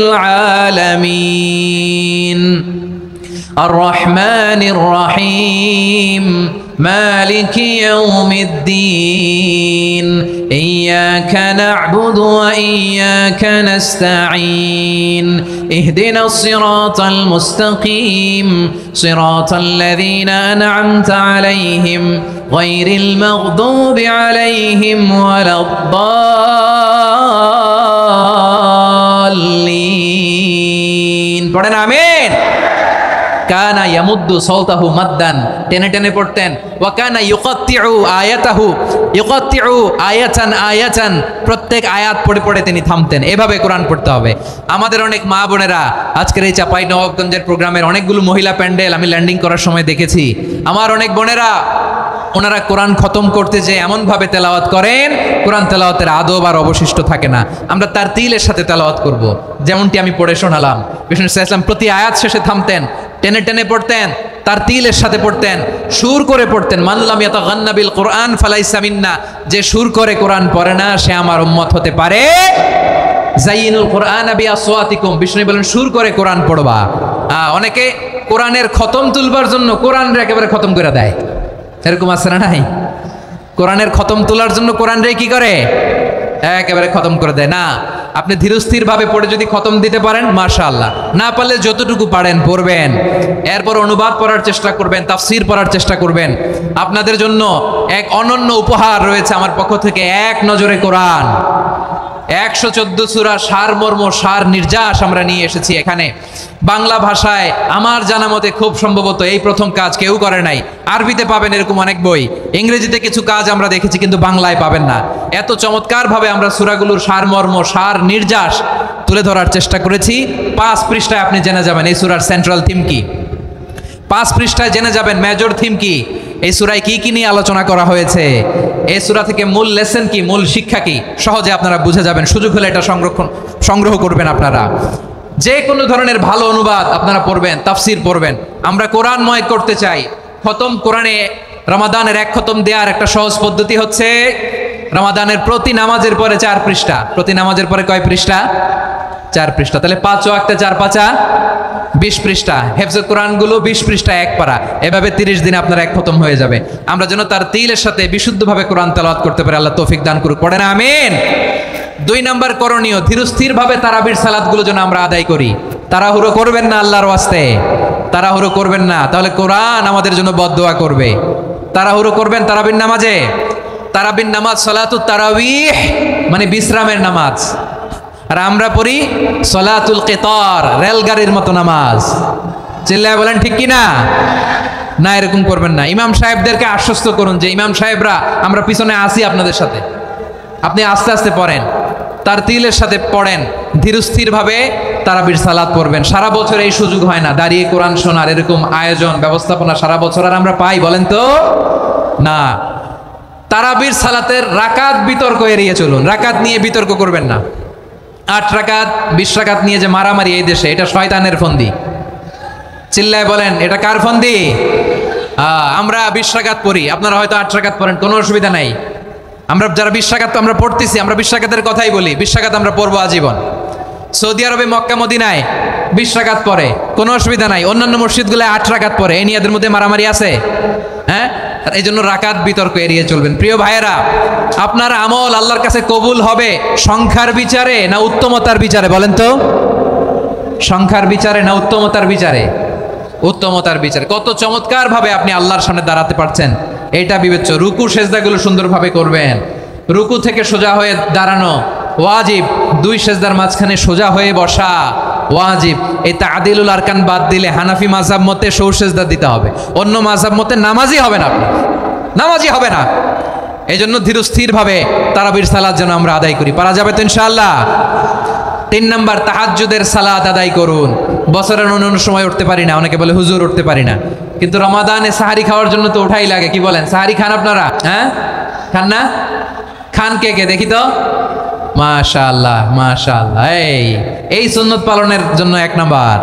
আলামিন আর রহমানির রহিম মালিকি ইয়াউমিদ্দিন ইয়্যাকা না'বুদু ওয়া ইয়্যাকা নাস্তাঈন ইহদিনাস সিরাতাল মুস্তাকিম সিরাতাল লাযীনা আন'আমতা আলাইহিম গায়রিল মাগদুবি আলাইহিম ওয়ালাদ-দাল্লিন। পড়েন আমিন। কানা ইয়ামুদ্দু সাওতাহু মাদ্দান, টেনে টেনে পড়তেন। ওয়া কানা ইউকাত্তিউ আয়াতাহু, ইউকাত্তিউ আয়াতান আয়াতান, প্রত্যেক আয়াত পড়ে পড়ে তিনি থামতেন। এভাবে কোরআন পড়তে হবে। আমাদের অনেক মা বোনেরা, আজকের এই চাঁপাইনবাবগঞ্জের প্রোগ্রামের অনেকগুলো মহিলা প্যান্ডেল আমি ল্যান্ডিং করার সময় দেখেছি। আমার অনেক বোনেরা, ওনারা কোরআন খতম করতে যে এমনভাবে তেলাওয়াত করেন, কোরআন তেলাওয়াতের আদব আর অবশিষ্ট থাকে না। আমরা তার তিলের সাথে তেলাওয়াত করব, যেমনটি আমি পড়ে শোনালাম। বিষ্ণু ইসলাম প্রতি আয়াত শেষে থামতেন, টেনে টেনে পড়তেন, তার তিলের সাথে পড়তেন, সুর করে পড়তেন। মানলাম ইয়াতাগান্না বিল কোরআন ফালাইসা মিন্না, যে সুর করে কোরআন পড়ে না সে আমার উম্মত হতে পারে। জাইনুল কোরআন বিআসওয়াতিকুম, বিষ্ণু বলেন সুর করে কোরআন পড়বা। অনেকে কোরআনের খতম তুলবার জন্য কোরআনরে একেবারে খতম করে দেয়, এরকম আছে না নাই? কোরআনের খতম তোলার জন্য কোরআনরে কি করে? একেবারে খতম করে দেয়। না, আপনি ধীরস্থির ভাবে পড়ে যদি খতম দিতে পারেন মাশাআল্লাহ, না পারলে যতটুকু পারেন পড়বেন, এরপর অনুবাদ পড়ার চেষ্টা করবেন, তাফসীর পড়ার চেষ্টা করবেন। আপনাদের জন্য এক অনন্য উপহার রয়েছে আমার পক্ষ থেকে, এক নজরে কোরআন। 114 সূরা সারমর্ম, সার নির্যাস আমরা নিয়ে এসেছি এখানে বাংলা ভাষায়। আমার জানা মতে খুব সম্ভবত এই প্রথম কাজ, কেউ করে নাই। আরবিতে পাবেন এরকম অনেক বই, ইংরেজিতে কিছু কাজ আমরা দেখেছি, কিন্তু বাংলায় পাবেন না। এত চমৎকার ভাবে আমরা সূরাগুলোর সারমর্ম, সার নির্যাস তুলে ধরার চেষ্টা করেছি। 5 পৃষ্ঠায় আপনি জেনে যাবেন এই সূরার সেন্ট্রাল থিম কি। 5 পৃষ্ঠায় জেনে যাবেন মেজর থিম কি, এই সূরায় কি কি নিয়ে আলোচনা করা হয়েছে, এই সূরা থেকে মূল লেসন কি, মূল শিক্ষা কি, সহজে আপনারা বুঝে যাবেন। সুযোগ হলে এটা সংগ্রহ করবেন। আপনারা যে কোনো ধরনের ভালো অনুবাদ আপনারা পড়বেন, তাফসীর পড়বেন, আমরা কোরআনময় করতে চাই। খতম কোরআনে রমাদানের এক খতম দেওয়ার একটা সহজ পদ্ধতি হচ্ছে রমাদানের প্রতি নামাজের পরে 4 পৃষ্ঠা। প্রতি নামাজের পরে কয় পৃষ্ঠা? 4 পৃষ্ঠা। তাহলে 5 ওয়াক্তে 4 পাঁচা 20 পৃষ্ঠা। হেফজুল কোরআনগুলো 20 পৃষ্ঠা এক পারা। এভাবে 30 দিনে আপনার এক খতম হয়ে যাবে। আমরা যেন তার তিলের সাথে বিশুদ্ধভাবে কোরআন তেলাওয়াত করতে পারি। আল্লাহ তৌফিক দান করুক। পড়েন আমিন। 2 নম্বর করণীয়, ধীরস্থিরভাবে তারাবির সালাতগুলো যেন আমরা আদায় করি। তাড়াহুড়ো করবেন না আল্লাহর ওয়াস্তে, তাড়াহুড়ো করবেন না, তাহলে কোরআন আমাদের জন্য বদদোয়া করবে। তাড়াহুড়ো করবেন তারাবির নামাজে। তারাবির নামাজ সালাতুত তারাবিহ মানে বিশ্রামের নামাজ, আর আমরা পড়ি সলাতুল কিতার, রেলগাড়ির মতো নামাজ। চিল্লায় বলেন ঠিক কি না? না, এরকম করবেন না। ইমাম সাহেবদেরকে আশ্বস্ত করুন যে ইমাম সাহেবরা আমরা পিছনে আসি আপনাদের সাথে, আপনি আস্তে আস্তে পড়েন, তার তিলের সাথে পড়েন, ধীরস্থিরভাবে তারাবির সালাত পড়বেন। সারা বছর এই সুযোগ হয় না দাঁড়িয়ে কোরআন শোনার, এরকম আয়োজন ব্যবস্থাপনা সারা বছর আর আমরা পাই বলেন তো না। তারাবির সালাতের রাকাত বিতর্ক এড়িয়ে চলুন। রাকাত নিয়ে বিতর্ক করবেন না। 8 রাকাত 20 রাকাত নিয়ে যে মারামারি এই দেশে, এটা শয়তানের ফন্দি। চিল্লায় বলেন এটা কার ফন্দি? আমরা 20 রাকাত পড়ি, আপনারা হয়তো 8 রাকাত পড়েন, কোনো অসুবিধা নাই। আমরা যারা 20 রাকাত আমরা পড়তেছি, আমরা 20 রাকাতের কথাই বলি। 20 রাকাত আমরা পড়বো আজীবন। সৌদি আরবে মক্কা মদিনায় 20 রাকাত পড়ে, কোনো অসুবিধা নাই। অন্যান্য মসজিদগুলো 8 রাকাত পড়ে। এই নিয়ে এদের মধ্যে মারামারি আছে? হ্যাঁ, এই জন্য রাকাত বিতর্ক এড়িয়ে চলবেন। প্রিয় ভাইয়েরা, আপনার আমল আল্লাহর কাছে কবুল হবে সংখ্যার বিচারে না উত্তমতার বিচারে বলেন তো? সংখ্যার বিচারে না উত্তমতার বিচারে? উত্তমতার বিচারে। কত চমৎকার ভাবে আপনি আল্লাহর সামনে দাঁড়াতে পারছেন এটা বিবেচ্য। রুকু সেজদাগুলো সুন্দরভাবে করবেন। রুকু থেকে সোজা হয়ে দাঁড়ানো ওয়াজিব। 2 সেজদার মাঝখানে সোজা হয়ে বসা ওয়াজিব। এই তাদিলুল আরকান বাদ দিলে হানাফি মাযহাব মতে সৌ সেজদা দিতে হবে। অন্য মাযহাব মতে নামাজই হবে না, আপনি নামাজই হবে না। এই জন্য ধীরস্থিরভাবে তারাবির সালাত যেন আমরা আদায় করি। পারা যাবে তো ইনশাআল্লাহ? 3 নাম্বার, তাহাজ্জুদের সালাত আদায় করুন। বছরের অন্য সময় উঠতে পারি না, অনেকে বলে হুজুর উঠতে পারি না, কিন্তু রমাদানে সাহারি খাওয়ার জন্য তো ওঠাই লাগে। কি বলেন, সাহারি খান আপনারা? হ্যাঁ, খান না? খান কে কে দেখি তো? মাশাআল্লাহ মাশাআল্লাহ। এই সুন্নত পালনের জন্য 1 নাম্বার।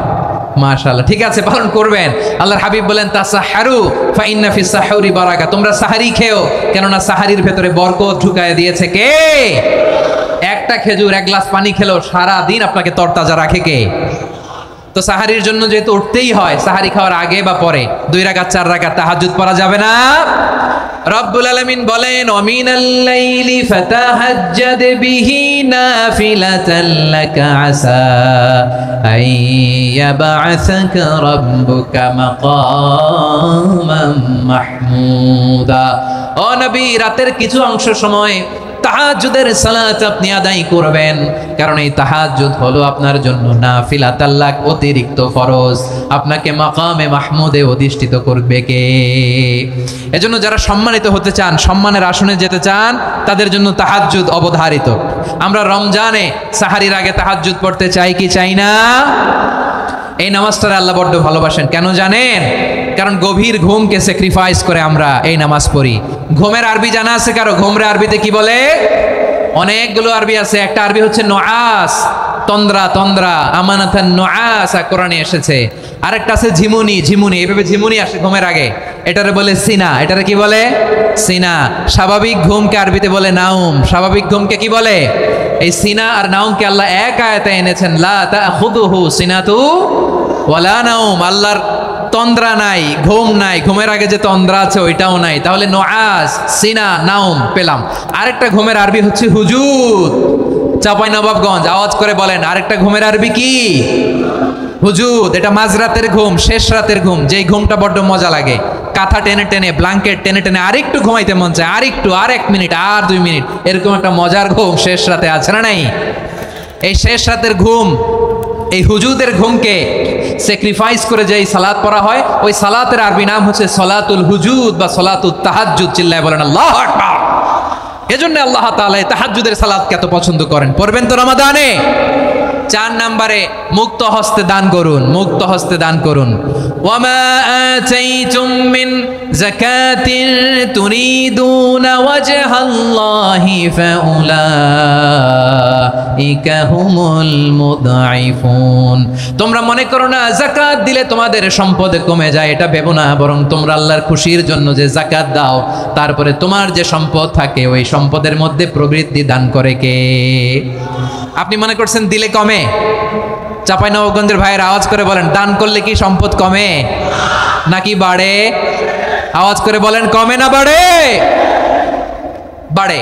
মাশাআল্লাহ, ঠিক আছে, পালন করবেন। আল্লাহর হাবিব বলেন তাসাহারু ফা ইন্না ফিস সাহুরি বারাকা। তোমরা সাহারি খেও, কেননা সাহারির ভেতরে বরকত ঢুকায় দিয়েছে কে? একটা খেজুর 1 গ্লাস পানি খেলো সারা দিন আপনাকে তরতাজা রাখে কে? তো সাহারির জন্য যেহেতু উঠতেই হয়, সাহারি খাওয়ার আগে বা পরে 2 রাকাত 4 রাকাত তাহাজ্জুদ পড়া যাবে না? রব্বুল আলামিন বলেন ওয়ামিনাল লাইলি ফাতাহাজ্জাদ বিহি নাফিলাতান লাকা আসা আইয়াবআসাকা রাব্বুকা মাকামান মাহমুদা। ও নবী, রাতের কিছু অংশ সময় তাহাজ্জুদের সালাত আপনি আদায় করবেন, কারণ এই তাহাজ্জুদ হলো আপনার জন্য নাফিলাতাল লাক, অতিরিক্ত ফরজ। আপনাকে মাকামে মাহমুদে অধিষ্ঠিত করবে কে? এজন্য যারা সম্মানিত হতে চান, সম্মানের আসনে যেতে চান, তাদের জন্য তাহাজ্জুদ অবধারিত। আমরা রমজানে সাহারির আগে তাহাজ্জুদ পড়তে চাই কি চাই না? এই নামাজটারে আল্লাহ বড্ড ভালোবাসেন। কেন জানেন? কারণ গভীর ঘুমকে স্যাক্রিফাইস করে আমরা এই নামাজ পড়ি। ঘুমের আরবি জানা আছে কারো? ঘুমরে আরবিতে কি বলে? অনেকগুলো আরবি আছে। একটা আরবি হচ্ছে নুআস, তন্দ্রা তন্দ্রা, আমানাতান নুআস কোরআনে এসেছে। আরেকটা আছে ঝিমুনি, ঝিমুনি, এভাবে ঝিমুনি আসে ঘুমের আগে, এটারে বলে সিনা। এটারে কি বলে? সিনা। স্বাভাবিক ঘুমকে আরবিতে বলে নাউম। স্বাভাবিক ঘুমকে কি বলে? এই সিনা আর নাউমকে আল্লাহ এক আয়াতে এনেছেন, লা তাখুযুহু সিনাতু ওয়ালা নাউম। আল্লাহর তন্দ্রা নাই, ঘুম নাই, ঘুমের আগে যে তন্দ্রা আছে ওইটাও নাই। তাহলে নুআস, সিনা, নাউম পেলাম। আরেকটা ঘুমের আরবি হচ্ছে হুজুদ। চাঁপাইনবাবগঞ্জ আওয়াজ করে বলেন, আরেকটা ঘুমের আরবি কি? হুজুদ। এটা মাঝরাতের ঘুম, শেষ রাতের ঘুম, যেই ঘুমটা বড্ড মজা লাগে। কাঁথা টেনে টেনে, ব্ল্যাঙ্কেট টেনে টেনে আরেকটু ঘুমাইতে মন চায়, আরেকটু, আর 1 মিনিট, আর 2 মিনিট, এরকম একটা মজার ঘুম শেষ রাতে আছে না নাই? এই শেষ রাতের ঘুম, এই হুজুদের ঘুমকে স্যাক্রিফাইস করে যেই সালাত পড়া হয়, ওই সালাতের আরবি নাম হচ্ছে সলাতুল হুজুদ বা সলাতুত তাহাজ্জুদ। চিল্লায় বলেন আল্লাহু আকবার। এজন্য আল্লাহ তাআলা তাহাজ্জুদের সালাতকে এত পছন্দ করেন। পড়বেন তো রমাদানে? 4 নম্বরে মুক্ত হস্তে দান করুন, মুক্ত হস্তে দান করুন। ওয়ামা আতাইতুম মিন যাকাতিন তুরিদুনা ওয়াজহাল্লাহি ফাউলাইকা হুমুল মুদঈফুন। তোমরা মনে করো না যাকাত দিলে তোমাদের সম্পদ কমে যায়, এটা ভেবো না, বরং তোমরা আল্লাহর খুশির জন্য যে যাকাত দাও তারপরে তোমার যে সম্পদ থাকে ওই সম্পদের মধ্যে প্রবৃদ্ধি দান করে কে? আপনি মনে করছেন দিলে কমে? চাঁপাইনবাবগঞ্জের ভাইয়ের আওয়াজ করে বলেন, দান করলে কি সম্পদ কমে নাকি বাড়ে? আওয়াজ করে বলেন, কমে না বাড়ে? বাড়ে।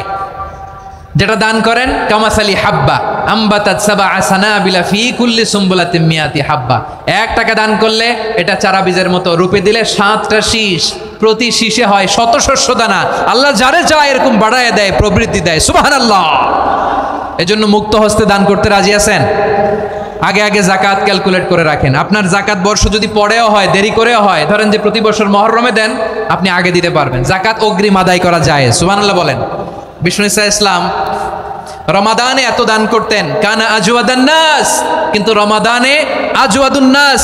যেটা দান করেন কামাসালি হাব্বা আম্বাতাত সাবআ সানাবিলা ফি কুল্লি সুম্বুলাতিন মিয়াতি হাব্বা। 1 টাকা দান করলে এটা চারা বীজের মতো, রূপে দিলে 7টা শীষ, প্রতি শীষে হয় 100 শস্য দানা। আল্লাহ যারে চায় এরকম বাড়ায় দেয়, প্রবৃদ্ধি দেয়। সুবহানাল্লাহ। এজন্য মুক্ত হস্তে দান করতে রাজি আছেন? আগে আগে যাকাত ক্যালকুলেট করে রাখেন। আপনার যাকাত বর্ষ যদি পরেও হয়, দেরি করেও হয়, ধরেন যে প্রতি বছর মুহররমে দেন, আপনি আগে দিতে পারবেন। যাকাত অগ্রিম আদায় করা যায়। সুবহানাল্লাহ বলেন। বিষ্ণু ঈসা ইসলাম রমাদানে এত দান করতেন, কানা আজওয়াদান নাস, কিন্তু রমাদানে আজওয়াদুন নাস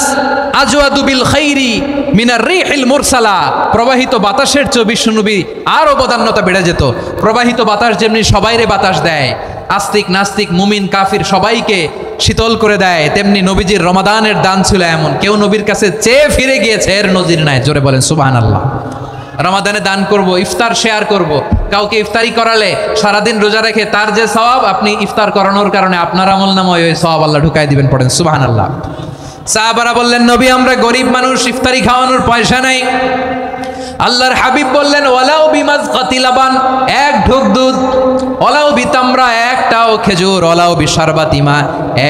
আজওয়াদু বিল খাইরি মিনার রিহিল মুরসালা। প্রবাহিত বাতাসের চেয়ে বিশ্বনবী আর অবদান্যতা বেড়ে যেত। প্রবাহিত বাতাস যেমনি সবাইরে বাতাস দেয়, আস্তিক নাস্তিক মুমিন কাফির সবাইকে শীতল করে দেয়, তেমনি নবীজির রমাদানের দান ছিল এমন, কেউ নবীর কাছে চেয়ে ফিরে গিয়েছে এর নজির নাই। জোরে বলেন সুবহানাল্লাহ। রমাদানে দান করব, ইফতার শেয়ার করব। কাউকে ইফতারি করালে সারাদিন রোজা রেখে তার যে সওয়াব, আপনি ইফতার করানোর কারণে আপনার আমলনামায় ওই সওয়াব আল্লাহ ঢুকাই দিবেন। পড়েন সুবহানাল্লাহ। সাহাবারা বললেন, নবী আমরা গরিব মানুষ, ইফতারি খাওয়ানোর পয়সা নাই। আল্লাহর হাবিব বললেন, ওয়ালাউ বিমাজকাতি লাবান, 1 ঢোক দুধ, ওয়ালাউ বিতামরা, 1টাও খেজুর, ওয়ালাউ বিশারবাতি মা,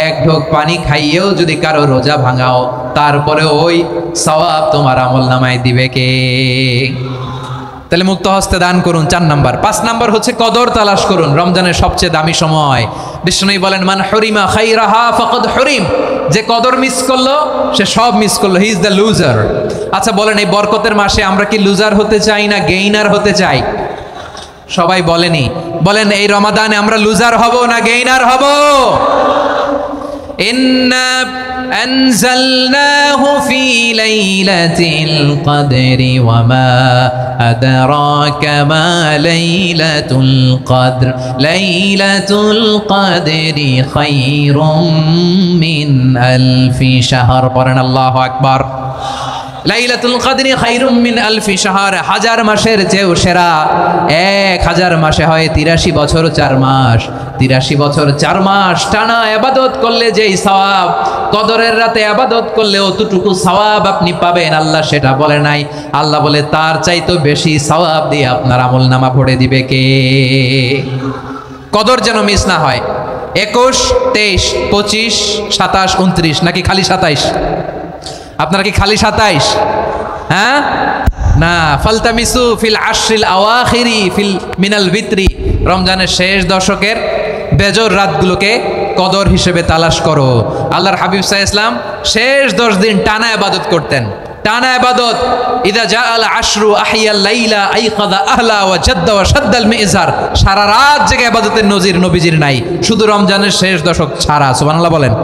1 ঢোক পানি খাইয়েও যদি কারো রোজা ভাঙাও, তারপরে ওই সওয়াব তোমার আমলনামায় দিবে কে? তাহলে মুক্ত হস্তে দান করুন, 4 নাম্বার। 5 নাম্বার হচ্ছে কদর তালাশ করুন। রমজানের সবচেয়ে দামি সময়। বিষ্ণু বলেন, মান হরিমা খাইরাহা ফাকাদ হরিম, যে কদর মিস করলো সে সব মিস করলো, হি ইজ দ্য লুজার। আচ্ছা বলেন, এই বরকতের মাসে আমরা কি লুজার হতে চাই না গেইনার হতে চাই? সবাই বলেনি, বলেন এই রমাদানে আমরা লুজার হব না গেইনার হব? ইন্না أنزلناه في ليلة القدر وما أدراك ما ليلة القدر ليلة القدر خير من ألف شهر قرن الله أكبر লাইলাতুল কদরি খায়রুম মিন আলফি শাহর, 1000 মাসের চেয়েও সেরা। 1000 মাসে হয় 83 বছর 4 মাস। 83 বছর 4 মাস টানা ইবাদত করলে যেই সওয়াব, কদরের রাতে ইবাদত করলে অতটুকু সওয়াব আপনি পাবেন, আল্লাহ সেটা বলে নাই। আল্লাহ বলে তার চাইতে বেশি সওয়াব দিয়ে আপনার আমলনামা ভরে দিবে কে? কদর যেন মিস না হয়। 21, 23, 25, 27, 29 নাকি খালি 27? আপনারা কি খালি 27? হ্যাঁ না, ফালতামিসু ফিল আশরিল আওয়াখিরি ফিল মিনাল ভিতরি, রমজানের শেষ দশকের বেজর রাতগুলোকে কদর হিসেবে তালাশ করো। আল্লাহর হাবিব সাল্লাল্লাহু আলাইহি ওয়াসাল্লাম শেষ 10 দিন টানা ইবাদত করতেন, টানা ইবাদত। ইদা জাআল আশরু আহিয়াল লাইলা আইকাযা আহলা ওয়া জাদ্দা ওয়া শাদ্দাল মিজার, সারা রাত জেগে ইবাদতের নজির নবীজির নাই, শুধু রমজানের শেষ দশক ছাড়া। সুবহানাল্লাহ বলেন।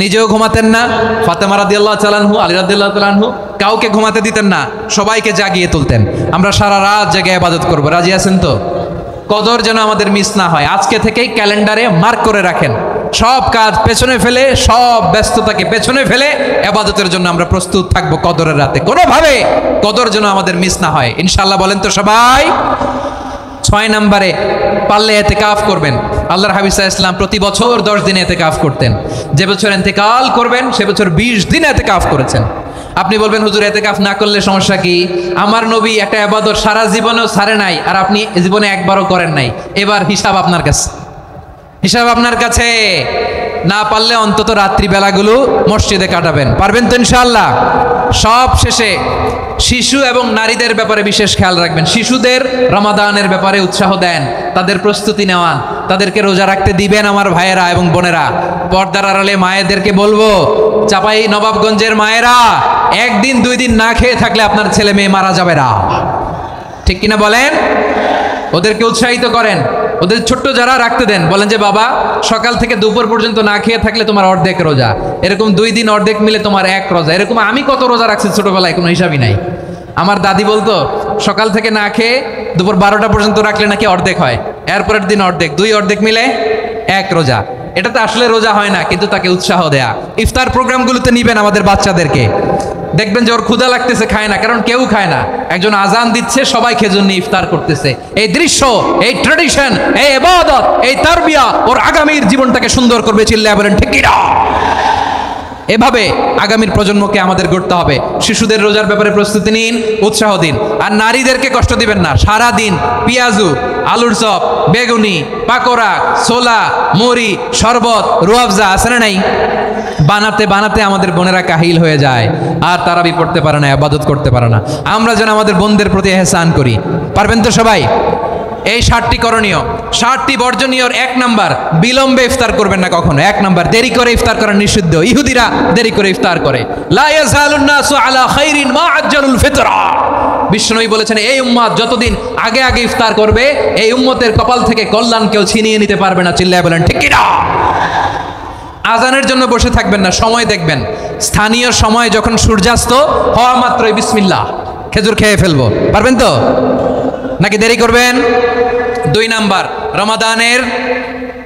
নিজেও ঘুমাতেন না, ফাতেমা রাদিয়াল্লাহু তাআলা আনহু, আলী রাদিয়াল্লাহু তাআলা আনহু কাউকে ঘুমাতে দিতেন না, সবাইকে জাগিয়ে তুলতেন। আমরা সারা রাত জেগে ইবাদত করব, রাজি আছেন তো? কদর যেন আমাদের মিস না হয়। আজকে থেকেই ক্যালেন্ডারে মার্ক করে রাখেন, সব কাজ পেছনে ফেলে, সব ব্যস্ততাকে পেছনে ফেলে ইবাদতের জন্য আমরা প্রস্তুত থাকবো কদরের রাতে। কোনোভাবে কদর যেন আমাদের মিস না হয়, ইনশাআল্লাহ। বলেন তো সবাই। 6 নম্বরে পারলে ইতিকাফ করবেন। আল্লাহর হাবিব সাল্লাল্লাহু আলাইহি ওয়াসাল্লাম প্রতি বছর 10 দিন ইতিকাফ করতেন। যে বছর ইন্তেকাল করবেন সে বছর 20 দিন ইতিকাফ করেছেন। আপনি বলবেন, হুজুর ইতিকাফ না করলে সমস্যা কি? আমার নবী একটা ইবাদত সারা জীবনেও ছাড়ে নাই, আর আপনি জীবনে একবারও করেন নাই। এবার হিসাব আপনার কাছে, হিসাব আপনার কাছে। না পারলে অন্তত রাত্রি বেলাগুলো মসজিদে কাটাবেন, পারবেন তো ইনশাআল্লাহ? সব শেষে শিশু এবং নারীদের ব্যাপারে বিশেষ খেয়াল রাখবেন। শিশুদের রমাদানের ব্যাপারে উৎসাহ দেন, তাদের প্রস্তুতি নেওয়ান, তাদেরকে রোজা রাখতে দিবেন। আমার ভাইয়েরা এবং বোনেরা, পর্দার আড়ালে মায়েদেরকে বলবো, চাপাই নবাবগঞ্জের মায়েরা, 1 দিন 2 দিন না খেয়ে থাকলে আপনার ছেলে মেয়ে মারা যাবে না, ঠিক কিনা বলেন? ওদেরকে উৎসাহিত করেন। ওদের ছোট্ট যারা রাখতে দেন, বলেন যে বাবা সকাল থেকে দুপুর পর্যন্ত না খেয়ে থাকলে তোমার অর্ধেক রোজা, এরকম 2 দিন অর্ধেক মিলে তোমার 1 রোজা। এরকম আমি কত রোজা রাখছি ছোটবেলায় কোনো হিসাবই নাই। আমার দাদি বলতো সকাল থেকে না খেয়ে দুপুর 12টা পর্যন্ত রাখলে নাকি অর্ধেক হয়, এরপরের দিন অর্ধেক, 2 অর্ধেক মিলে 1 রোজা। এটা তো আসলে রোজা হয় না, কিন্তু তাকে উৎসাহ দেয়া। ইফতার প্রোগ্রামগুলোতে নিবেন আমাদের বাচ্চাদেরকে, দেখবেন যে ওর ক্ষুধা লাগতেছে, খায় না, কারণ কেউ খায় না, একজন আজান দিচ্ছে, সবাই খেজুর নিয়ে ইফতার করতেছে। এই দৃশ্য, এই ট্রেডিশন, এই ইবাদত, এই তারবিয়া ওর আগামীর জীবনটাকে সুন্দর করবে। চিল্লায়া বলেন ঠিক কি না? এভাবে আগামীর প্রজন্মকে আমাদের গড়তে হবে। শিশুদের রোজার ব্যাপারে প্রস্তুতি নিন, উৎসাহ দিন। আর নারীদেরকে কষ্ট দিবেন না। সারা দিন পেঁয়াজু, আলুর চপ, বেগুনি, পাকোড়া, ছোলা, মুড়ি, শরবত, রুয়াবজা আছে না নাই, বানাতে বানাতে আমাদের বোনেরা কাহিল হয়ে যায়, আর তারাবি পড়তে পারে না, ইবাদত করতে পারে না। আমরা যেন আমাদের বোনদের প্রতি ইহসান করি। পারবেন তো সবাই? এই 7টি করণীয়, 7টি বর্জনীয়। 1 নাম্বার, বিলম্বে ইফতার করবেন না কখনো। 1 নাম্বার, দেরি করে ইফতার করা নিষিদ্ধ। ইহুদিরা দেরি করে ইফতার করে। লা ইয়াজালুন নাসু আলা খাইরিন মা আজ্জালুল ফিতরা। বিশ্বনবী বলেছেন এই উম্মত যতদিন আগে আগে ইফতার করবে, এই উম্মতের কপাল থেকে কল্যাণ কেউ ছিনিয়ে নিতে পারবে না। চিল্লায়া বলেন ঠিক কি না? আজানের জন্য বসে থাকবেন না, সময় দেখবেন। স্থানীয় সময় যখন সূর্যাস্ত হওয়া মাত্রই বিসমিল্লাহ, খেজুর খেয়ে ফেলবো। পারবেন তো নাকি দেরি করবেন? 2 নাম্বার, রমাদানের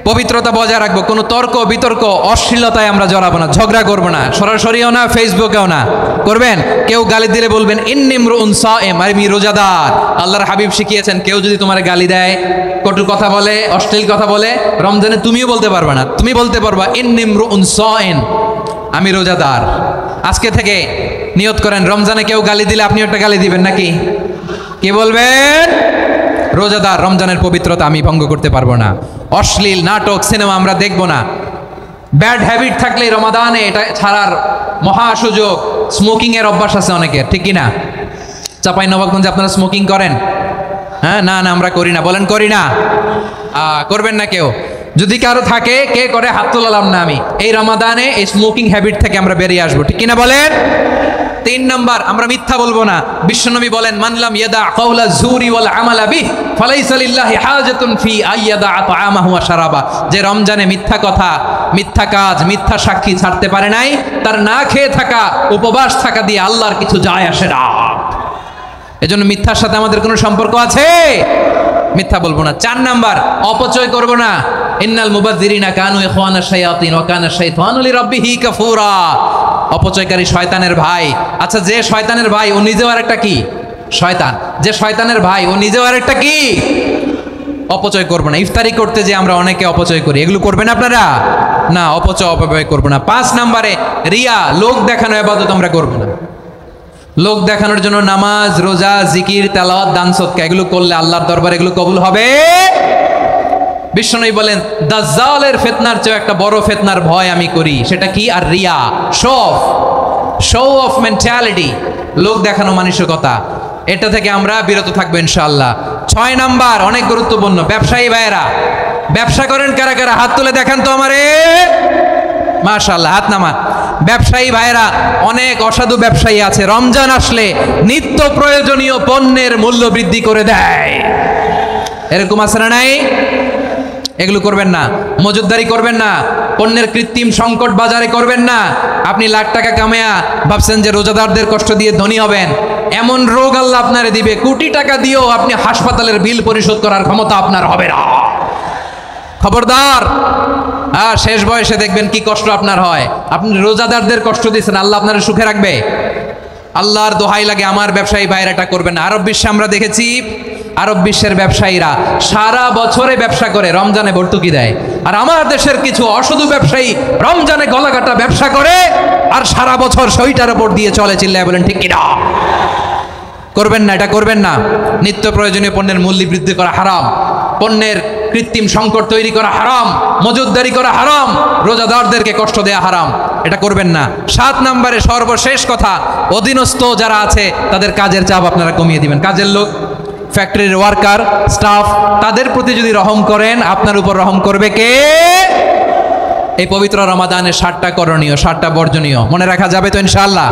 পবিত্রতা বজায় রাখবো। কোনো তর্ক বিতর্ক অশ্লীলতায় আমরা জড়াবো না, ঝগড়া করবো না, সরাসরিও না, ফেসবুকেও না। করবেন কেউ গালি দিলে বলবেন ইন্নিমরুউন সায়েম, আমি রোজাদার। আল্লাহর হাবিব শিখিয়েছেন কেউ যদি তোমার গালি দেয়, কটু কথা বলে, অশ্লীল কথা বলে, রমজানে তুমিও বলতে পারবা না। তুমি বলতে পারবা ইন্নিমরুউন সায়েম, আমি রোজাদার। আজকে থেকে নিয়ত করেন রমজানে কেউ গালি দিলে আপনি একটা গালি দিবেন নাকি? কি বলবেন? রোজাদার, রমজানের পবিত্রতা আমি ভঙ্গ করতে পারবো না। অশ্লীল নাটক, সিনেমা আমরা দেখবো না। ব্যাড হ্যাবিট থাকলে রমাদানে এটা ছাড়ার মহা সুযোগ। স্মোকিং এর অভ্যাস আছে অনেকের, ঠিক কিনা? চাঁপাইনবাবগঞ্জে আপনারা স্মোকিং করেন? হ্যাঁ, না না আমরা করি না। বলেন করি না? করবেন না কেউ? যদি কারো থাকে, কে করে হাত তোলালাম না আমি। এই রমাদানে এই স্মোকিং হ্যাবিট থেকে আমরা বেরিয়ে আসবো, ঠিক কিনা বলেন? 3 নাম্বার, আমরা মিথ্যা বলবো না। বিশ্বনবী বলেন মানলাম ইয়াদা কাওলা যুরি ওয়াল আমালা বিহি ফালাইসা লিল্লাহি হাজাতুন ফি আইয়াদা তাআমাহু ওয়া শারাবা। যে রমজানে মিথ্যা কথা, মিথ্যা কাজ, মিথ্যা সাক্ষী ছাড়তে পারে নাই, তার না খেয়ে থাকা, উপবাস থাকা দিয়ে আল্লাহর কিছু যায় আসে না। এজন্য মিথ্যার সাথে আমাদের কোনো সম্পর্ক আছে? মিথ্যা বলবো না। 4 নাম্বার, অপচয় করবো না। ইন্নাল মুবাযযিরিনা কানু ইখওয়ানাশ শায়াতিন ওয়া কানা শাইতানু লিরাব্বিহি কাফুরা। অপচয়কারী শয়তানের ভাই। আচ্ছা, যে শয়তানের ভাই ও নিজেও আরেকটা কি? শয়তান। যে শয়তানের ভাই ও নিজেও আরেকটা কি? অপচয় করবো না। ইফতারি করতে যে আমরা অনেকে অপচয় করি, এগুলো করবেন আপনারা না। অপচয় করবো না। 5 নাম্বারে, রিয়া, লোক দেখানো ইবাদত আমরা করবো না। লোক দেখানোর জন্য নামাজ, রোজা, জিকির, তেলাওয়াত, দান সদকা এগুলো করলে আল্লাহর দরবারে এগুলো কবুল হবে? বিশ্বনবী বলেন দাজ্জালের ফিতনার চেয়ে একটা বড় ফিতনার ভয় আমি করি। সেটা কি? আর রিয়া, শো অফ মেন্টালিটি, লোক দেখানো মানসিকতা। এটা থেকে আমরা বিরত থাকবো ইনশাআল্লাহ। 6 নাম্বার, অনেক গুরুত্বপূর্ণ। ব্যবসায়ী ভাইয়েরা, ব্যবসা করেন কারা কারা? হাত তুলে দেখান তো আমারে। মাশাআল্লাহ, হাত নামান। ব্যবসায়ী ভাইয়েরা, অনেক অসাধু ব্যবসায়ী আছে, রমজান আসলে নিত্য প্রয়োজনীয় পণ্যের মূল্য বৃদ্ধি করে দেয়। এরকম আছে না নাই? এগুলো করবেন না। মজুদদারি করবেন না। পণ্যের কৃত্রিম সংকট বাজারে করবেন না। আপনি লাখ টাকা কামায়া ভাবছেন যে রোজাদারদের কষ্ট দিয়ে ধনী হবেন। এমন রোগ আল্লাহ আপনারে দিবে, কোটি টাকা দিয়েও আপনি হাসপাতালের বিল পরিশোধ করার ক্ষমতা আপনার হবে না। খবরদার। আর শেষ বয়সে দেখবেন কি কষ্ট আপনার হয়। আপনি রোজাদারদের কষ্ট দিচ্ছেন, আল্লাহ আপনার সুখে রাখবে? আল্লাহর দোহাই লাগে, আমার ব্যবসায়ী ভাইরা এটা করবেন না। আরব বিশ্বে আমরা দেখেছি, আরব বিশ্বের ব্যবসায়ীরা সারা বছরে ব্যবসা করে, রমজানে ভর্তুকি দেয়। আর আমার দেশের কিছু অসাধু ব্যবসায়ী রমজানে গলাকাটা ব্যবসা করে আর সারা বছর সইটার উপর দিয়ে চলে। চিল্লায় বলেন ঠিক কিনা? করবেন না, এটা করবেন না। নিত্য প্রয়োজনীয় পণ্যের মূল্য বৃদ্ধি করা হারাম, পণ্যের কৃত্রিম সংকট তৈরি করা হারাম, মজুদদারি করা হারাম, রোজাদারদেরকে কষ্ট দেয়া হারাম। এটা করবেন না। 7 নম্বরে সর্বশেষ কথা, অধীনস্থ যারা আছে তাদের কাজের চাপ আপনারা কমিয়ে দিবেন। কাজের লোক, ফ্যাক্টরির ওয়ার্কার, স্টাফ, তাদের প্রতি যদি রহম করেন, আপনার উপর রহম করবে কে? এই পবিত্র রমাদানের 7টা করণীয়, 7টা বর্জনীয় মনে রাখা যাবে তো ইনশাআল্লাহ?